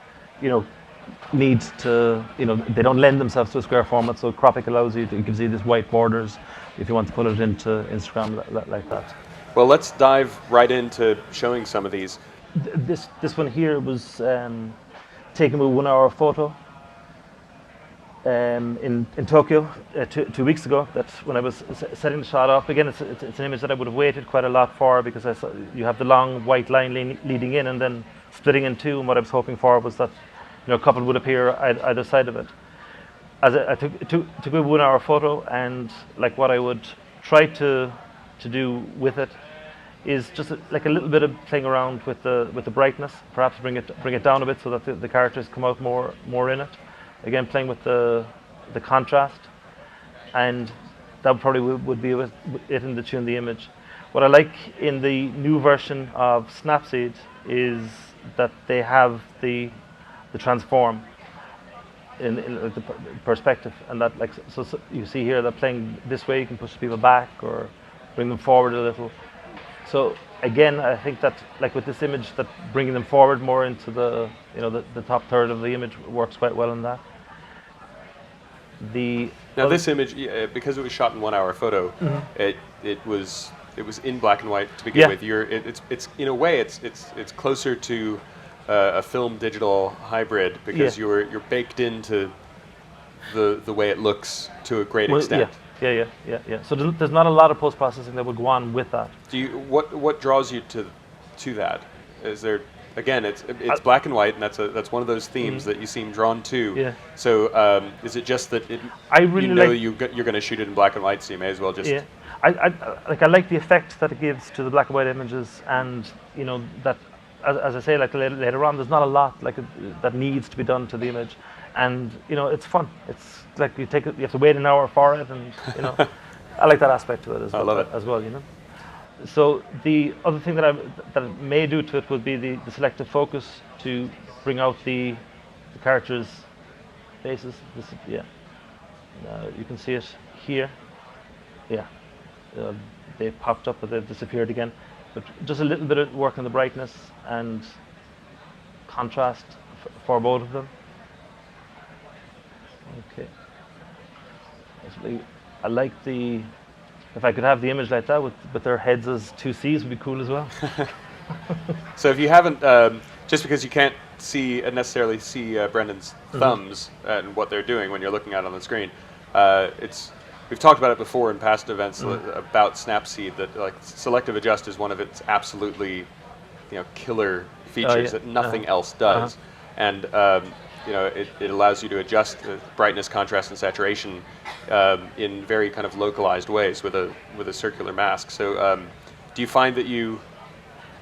[SPEAKER 2] need to they don't lend themselves to a square format. So Cropic allows you it gives you these white borders if you want to put it into Instagram like that.
[SPEAKER 1] Well, let's dive right into showing some of these.
[SPEAKER 2] This one here was taken with 1 hour photo in Tokyo 2 weeks ago. That's when I was setting the shot up. Again, it's an image that I would have waited quite a lot for, because you have the long white line leading in and then splitting in two. And what I was hoping for was that a couple would appear either side of it. As I took a 1 hour photo, and like what I would try to do with it is just like a little bit of playing around with the brightness, perhaps bring it down a bit so that the characters come out more in it. Again, playing with the contrast, and that probably would be with it in the tune the image. What I like in the new version of Snapseed is that they have the transform in the perspective, and that so you see here that playing this way you can push people back or bring them forward a little. So again, I think that with this image, that bringing them forward more into the top third of the image works quite well in that.
[SPEAKER 1] Now this image, because it was shot in 1 hour photo, it was in black and white to begin with. It's in a way it's closer to a film digital hybrid, because you're baked into the way it looks to a great extent.
[SPEAKER 2] Yeah. So there's not a lot of post processing that would go on with that.
[SPEAKER 1] What draws you to that? Is there, again, it's black and white, and that's one of those themes that you seem drawn to.
[SPEAKER 2] Yeah.
[SPEAKER 1] So is it just that you're going to shoot it in black and white, so you may as well just.
[SPEAKER 2] Yeah. I like the effect that it gives to the black and white images, and that as I say, later on, there's not a lot that needs to be done to the image, and it's fun. It's like you have to wait an hour for it, and I like that aspect to it as well.
[SPEAKER 1] I love it
[SPEAKER 2] as well. So the other thing that it may do to it would be the selective focus to bring out the characters' faces. You can see it here. Yeah, they popped up, but they've disappeared again. But just a little bit of work on the brightness and contrast for both of them. Okay. I like if I could have the image like that with their heads as two C's would be cool as well.
[SPEAKER 1] So if you haven't, just because you can't necessarily see Brendan's thumbs and what they're doing when you're looking at it on the screen, we've talked about it before in past events about Snapseed, that selective adjust is one of its absolutely killer features that nothing else does, and it allows you to adjust the brightness, contrast, and saturation in very kind of localized ways with a circular mask. So do you find that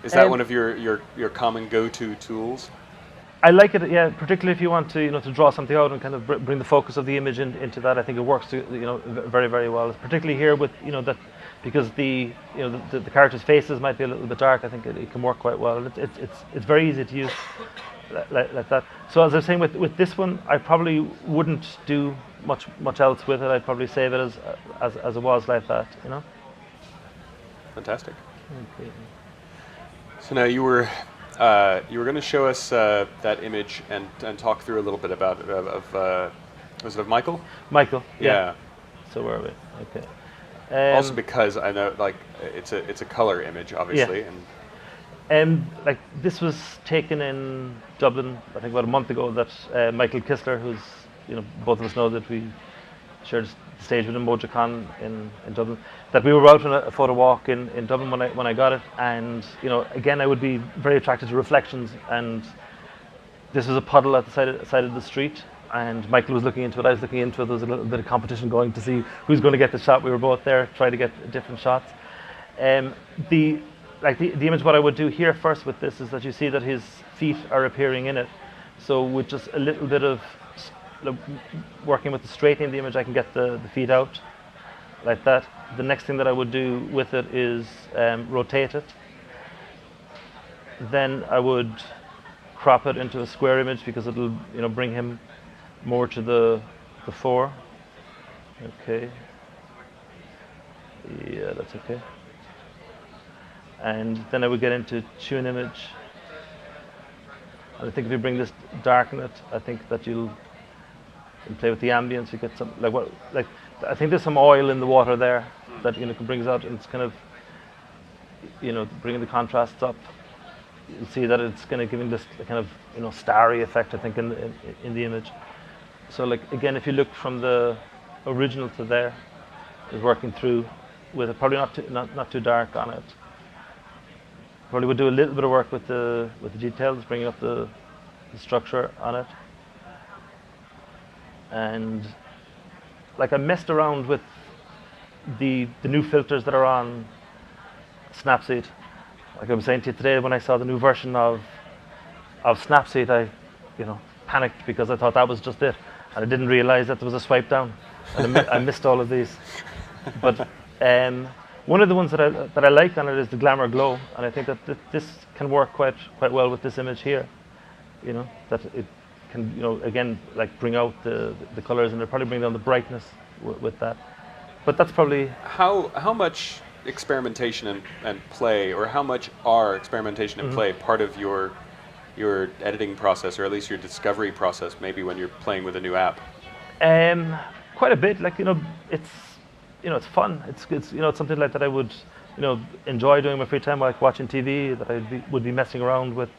[SPEAKER 1] is that one of your common go-to tools?
[SPEAKER 2] I like it, yeah, particularly if you want to draw something out and kind of bring the focus of the image into that. I think it works very, very well. Particularly here with that, because the characters' faces might be a little bit dark. I think it can work quite well. And it's very easy to use like that. So as I was saying, with this one, I probably wouldn't do much else with it. I'd probably save it as it was like that.
[SPEAKER 1] Fantastic.
[SPEAKER 2] Okay.
[SPEAKER 1] So now you were going to show us that image and talk through a little bit about it was it of Michael?
[SPEAKER 2] Michael.
[SPEAKER 1] Yeah.
[SPEAKER 2] So where are we? Okay.
[SPEAKER 1] Also because I know it's a color image, obviously,
[SPEAKER 2] and this was taken in Dublin, I think about a month ago. That Michael Kistler, who's both of us know that we shared the stage with him, MojaCon in Dublin, that we were out on a photo walk in Dublin when I got it, and again I would be very attracted to reflections, and this was a puddle at the side of the street, and Michael was looking into it, I was looking into it. There was a little bit of competition going to see who's going to get the shot. We were both there trying to get different shots. The image, what I would do here first with this is that you see that his feet are appearing in it. So with just a little bit of like, working with the straightening the image, I can get the feet out like that. The next thing that I would do with it is rotate it. Then I would crop it into a square image because it'll bring him more to the fore. Okay. Yeah, that's okay. And then I would get into tune image. And I think if you bring this, darken it, I think that you'll play with the ambience. You get some I think there's some oil in the water there that can bring us out, and it's kind of bringing the contrasts up. You'll see that it's kind of giving this kind of starry effect, I think, in the image. So again, if you look from the original to there, is working through with it, probably not too dark on it. Probably would do a little bit of work with the details, bringing up the structure on it. And I messed around with the new filters that are on Snapseed. Like I was saying to you today, when I saw the new version of Snapseed, I panicked because I thought that was just it, and I didn't realize that there was a swipe down, and I missed all of these. But one of the ones that I like on it is the glamour glow, and I think that this can work quite well with this image here. That it can again bring out the colors, and it'll probably bring down the brightness with that. But that's probably
[SPEAKER 1] how much experimentation and play, or how much are experimentation and play part of your editing process, or at least your discovery process, maybe when you're playing with a new app?
[SPEAKER 2] Quite a bit. It's fun. It's something like that I would enjoy doing in my free time, like watching TV. That I would be messing around with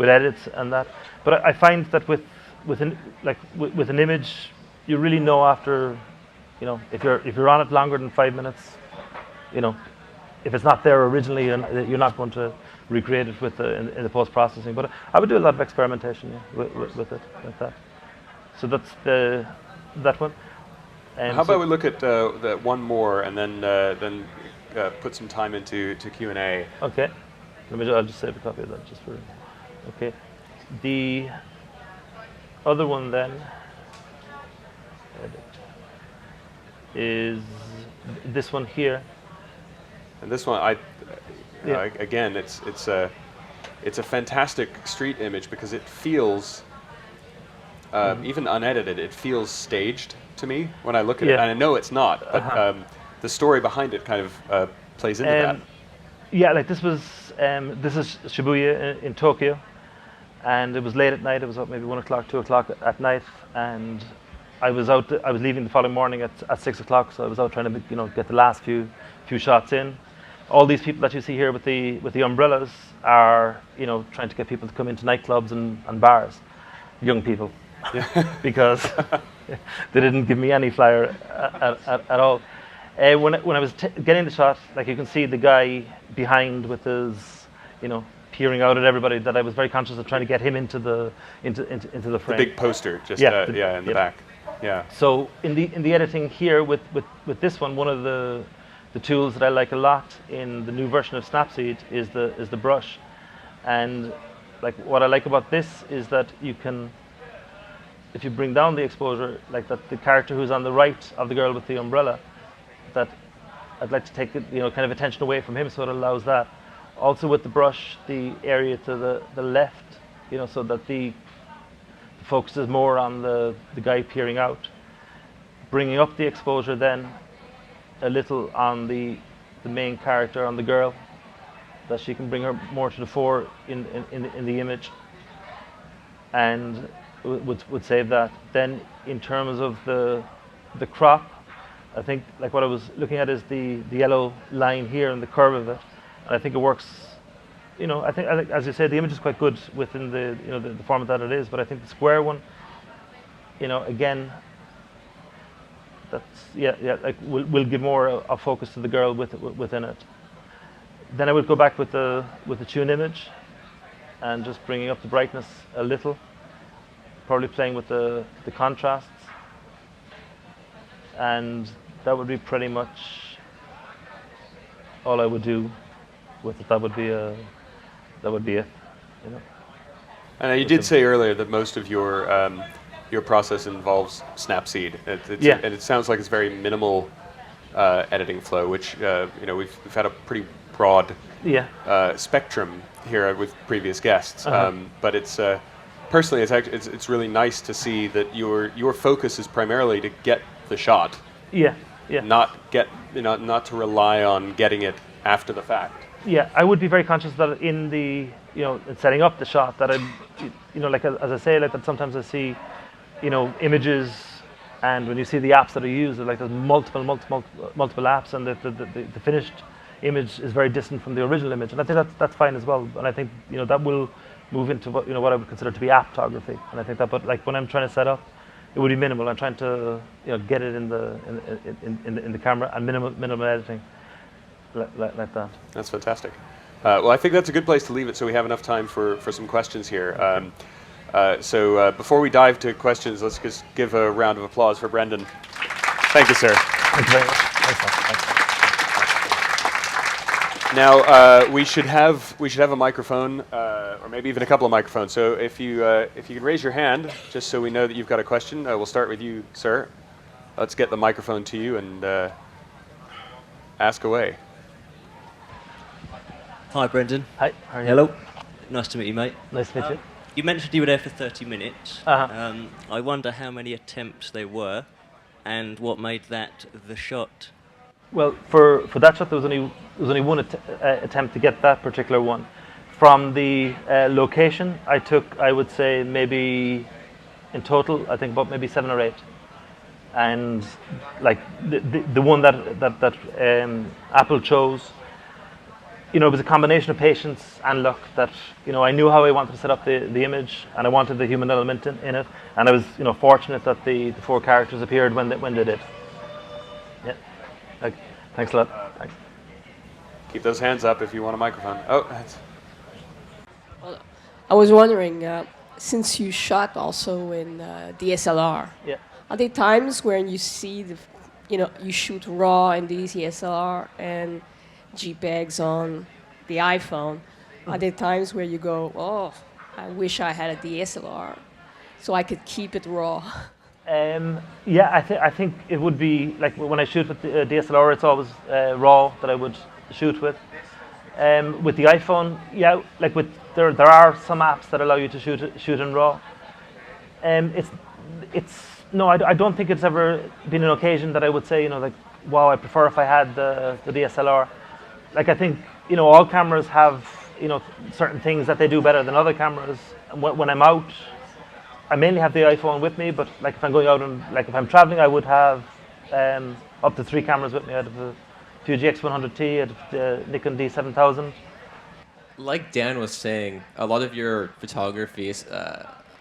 [SPEAKER 2] edits and that. But I find that with an image, you really know after if you're on it longer than 5 minutes, if it's not there originally, you're not going to recreate it in the post processing. But I would do a lot of experimentation with it like that. So that's that one.
[SPEAKER 1] How about we look at the one more, and then put some time into Q&A.
[SPEAKER 2] Okay. I'll just save a copy of that just for. Okay. The other one then is this one here.
[SPEAKER 1] And this one, again, it's a fantastic street image because it feels, even unedited, it feels staged to me when I look at it. And I know it's not, but the story behind it kind of plays into that.
[SPEAKER 2] Yeah, this is Shibuya in Tokyo, and it was late at night. It was up maybe 1 o'clock, 2 o'clock at night, and I was leaving the following morning at 6 o'clock. So I was out trying to get the last few shots in. All these people that you see here with the umbrellas are trying to get people to come into nightclubs and bars, young people, because they didn't give me any flyer at all. When I was getting the shot, you can see the guy behind with his peering out at everybody, that I was very conscious of trying to get him into the frame.
[SPEAKER 1] The big poster, just in the back. Yeah.
[SPEAKER 2] So in the editing here with this one of the tools that I like a lot in the new version of Snapseed is the brush, and what I like about this is that you can, if you bring down the exposure, that the character who's on the right of the girl with the umbrella, that I'd like to take kind of attention away from him, so it allows that. Also with the brush, the area to the left, so that the focus is more on the guy peering out. Bringing up the exposure then a little on the main character, on the girl, that she can bring her more to the fore in the image, and would save that. Then in terms of the crop, I think what I was looking at is the yellow line here and the curve of it, and I think it works. I think as you say, the image is quite good within the the format that it is, but I think the square one, again, that's will give more a focus to the girl within it. Then I would go back with the tune image, and just bringing up the brightness a little, probably playing with the contrasts, and that would be pretty much all I would do with it. That would be it.
[SPEAKER 1] And you did say earlier that most of your process involves Snapseed. And it sounds like it's very minimal editing flow, which we've had a pretty broad spectrum here with previous guests. But it's personally, it's really nice to see that your focus is primarily to get the shot. Not to rely on getting it after the fact.
[SPEAKER 2] I would be very conscious that in the in setting up the shot that like as I say, like that sometimes I see images, and when you see the apps that are used, like there's multiple apps, and the finished image is very distant from the original image, and I think that's fine as well. And I think that will move into what I would consider to be app photography. And I think that, but like when I'm trying to set up, it would be minimal. I'm trying to get it in the camera, and minimal editing like that.
[SPEAKER 1] That's fantastic. Well, I think that's a good place to leave it, so we have enough time for some questions here. So before we dive to questions, let's just give a round of applause for Brendan. Thank you, sir.
[SPEAKER 2] Thank you very much. Thanks.
[SPEAKER 1] Now we should have a microphone, or maybe even a couple of microphones. So if you could raise your hand, just so we know that you've got a question. We'll start with you, sir. Let's get the microphone to you and ask away.
[SPEAKER 3] Hi, Brendan.
[SPEAKER 2] Hi. How are you?
[SPEAKER 3] Hello. Nice to meet you, mate.
[SPEAKER 2] Nice to meet you.
[SPEAKER 3] You mentioned you were there for 30 minutes. I wonder how many attempts there were, and what made that the shot.
[SPEAKER 2] Well, for that shot, there was only one attempt to get that particular one. From the location, I took, I would say, maybe in total, I think about maybe 7 or 8. And like the one that Apple chose, it was a combination of patience and luck. That I knew how I wanted to set up the image, and I wanted the human element in it. And I was fortunate that the 4 characters appeared when they did. Yeah. Thanks a lot. Thanks.
[SPEAKER 1] Keep those hands up if you want a microphone.
[SPEAKER 4] Well, I was wondering, since you shot also in DSLR, are there times when you see you shoot RAW in the DSLR and JPEGs on the iPhone? Are there times where you go, oh, I wish I had a DSLR so I could keep it RAW?
[SPEAKER 2] I think it would be like when I shoot with the DSLR, it's always RAW that I would shoot with. With the iPhone, like there are some apps that allow you to shoot in RAW. I don't think it's ever been an occasion that I would say, like, wow, I prefer if I had the DSLR. Like I think, all cameras have, certain things that they do better than other cameras. And when I'm out, I mainly have the iPhone with me, but like if I'm going out and like if I'm traveling, I would have up to 3 cameras with me. I'd have the Fuji X100T, I'd have the Nikon D7000.
[SPEAKER 5] Like Dan was saying, a lot of your photography is,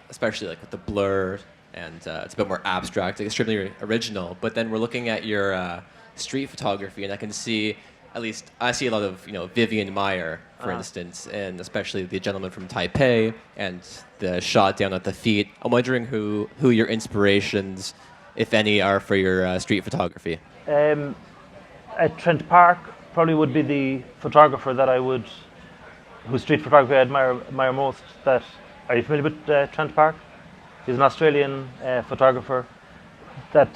[SPEAKER 5] especially like with the blur, and it's a bit more abstract, like extremely original. But then we're looking at your street photography, and I can see, at least I see a lot of Vivian Maier, for instance, and especially the gentleman from Taipei and the shot down at the feet. I'm wondering who your inspirations, if any, are for your street photography.
[SPEAKER 2] At Trent Park probably would be the photographer that whose street photography I admire most. Are you familiar with Trent Park? He's an Australian photographer that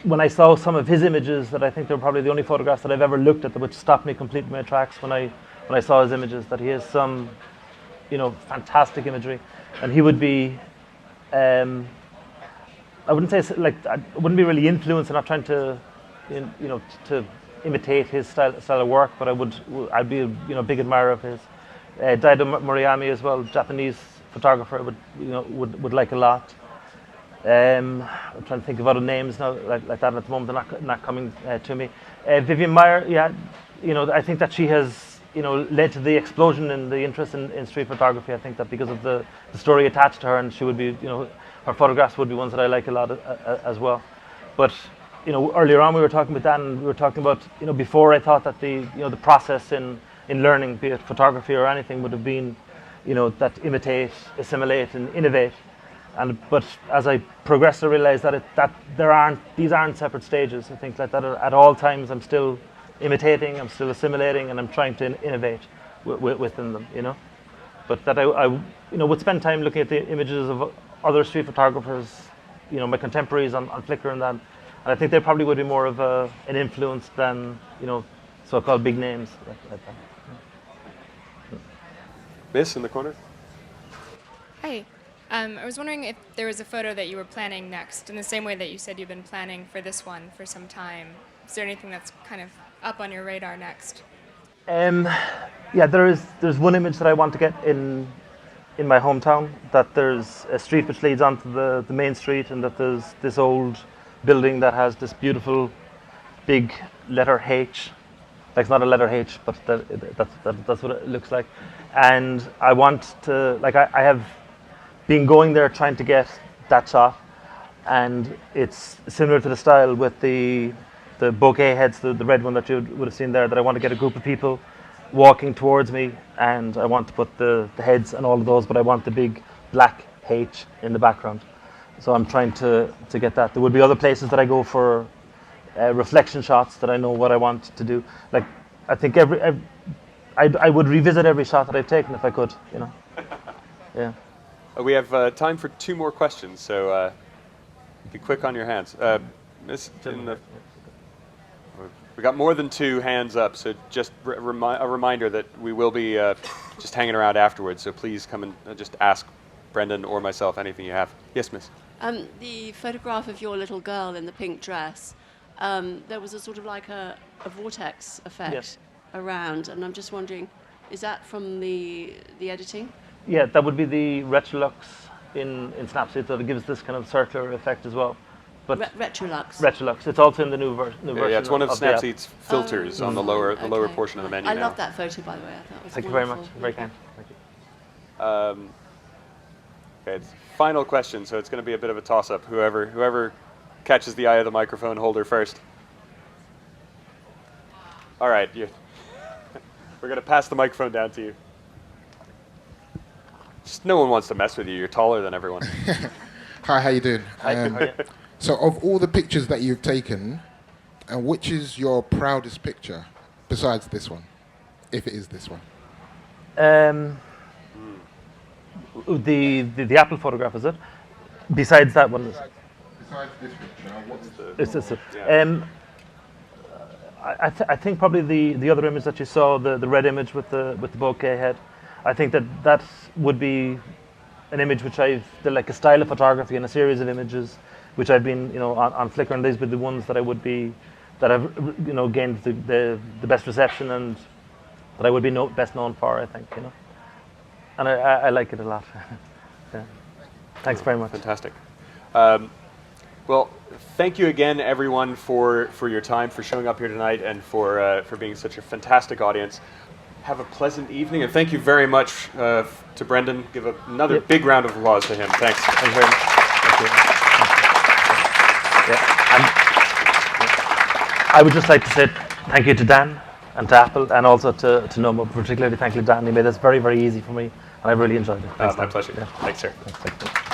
[SPEAKER 2] when I saw some of his images, that I think they're probably the only photographs that I've ever looked at that would stop me completely in my tracks when I saw his images, that he has some fantastic imagery, and he would be I wouldn't say like I wouldn't be really influenced. I'm not trying to to imitate his style of work, but I'd be a big admirer of his. Daido Murayami as well, Japanese photographer, would like a lot. I'm trying to think of other names now like that at the moment. They're not coming to me. Vivian Maier, I think that she has led to the explosion in the interest in street photography. I think that because of the story attached to her, and she would be her photographs would be ones that I like a lot as well. But earlier on we were talking with Dan, and we were talking about before I thought that the process in learning, be it photography or anything, would have been that imitate, assimilate, and innovate. But as I progressed, I realized that these aren't separate stages. I think that at all times I'm still imitating, I'm still assimilating, and I'm trying to innovate within them. but that I would spend time looking at the images of other street photographers, my contemporaries on Flickr and that. And I think they probably would be more of an influence than, so-called big names like that.
[SPEAKER 1] Miss in the corner.
[SPEAKER 6] Hi. I was wondering if there was a photo that you were planning next, in the same way that you said you've been planning for this one for some time. Is there anything that's kind of up on your radar next?
[SPEAKER 2] Yeah, there's one image that I want to get in my hometown, that there's a street which leads onto the main street, and that there's this old building that has this beautiful big letter H. Like, it's not a letter H, but that's what it looks like. And I want to, I have been going there trying to get that shot, and it's similar to the style with the bouquet heads, the red one that you would have seen there, that I want to get a group of people walking towards me, and I want to put the heads and all of those, but I want the big black H in the background. So I'm trying to get that. There would be other places that I go for reflection shots that I know what I want to do. Like, I think I would revisit every shot that I've taken if I could, Yeah.
[SPEAKER 1] We have time for 2 more questions, so be quick on your hands. Miss, we got more than 2 hands up, so just a reminder that we will be just hanging around afterwards, so please come and just ask Brendan or myself anything you have. Yes, miss?
[SPEAKER 7] The photograph of your little girl in the pink dress, there was a sort of like a vortex effect around, and I'm just wondering, is that from the editing?
[SPEAKER 2] Yeah, that would be the Retrolux in Snapseed, so it gives this kind of circular effect as well. But
[SPEAKER 7] Retrolux.
[SPEAKER 2] Retrolux. It's also in the new version.
[SPEAKER 1] Yeah, it's one of Snapseed's filters on the lower portion of the menu.
[SPEAKER 7] I
[SPEAKER 1] now.
[SPEAKER 7] love that photo, by the way. I thought it was
[SPEAKER 2] Thank you
[SPEAKER 7] wonderful.
[SPEAKER 2] very much. Very kind. Thank you.
[SPEAKER 1] Okay, it's final question, so it's going to be a bit of a toss-up. Whoever catches the eye of the microphone holder first. All right, we're going to pass the microphone down to you. Just no one wants to mess with you. You're taller than everyone.
[SPEAKER 8] Hi, how you doing?
[SPEAKER 2] Hi, how are you?
[SPEAKER 8] So, of all the pictures that you've taken, which is your proudest picture besides this one, if it is this one?
[SPEAKER 2] The Apple photograph, is it? Besides that one.
[SPEAKER 8] Besides this picture, what's
[SPEAKER 2] I think probably the other image that you saw, the red image with the bouquet head. I think that would be an image which I've done, like a style of photography and a series of images which I've been on Flickr, and these would be the ones that I've gained the best reception and that I would be best known for, I think, and I like it a lot. Yeah. Thanks very much.
[SPEAKER 1] Fantastic. Well, thank you again, everyone, for your time, for showing up here tonight, and for being such a fantastic audience. Have a pleasant evening, and thank you very much to Brendan. Give another big round of applause to him. Thanks.
[SPEAKER 2] Thank you very much. Thank you. I would just like to say thank you to Dan and to Apple, and also to Noma, particularly thank you to Dan. He made this very, very easy for me, and I really enjoyed it.
[SPEAKER 1] My pleasure. Yeah. Thanks, sir.
[SPEAKER 2] Thanks.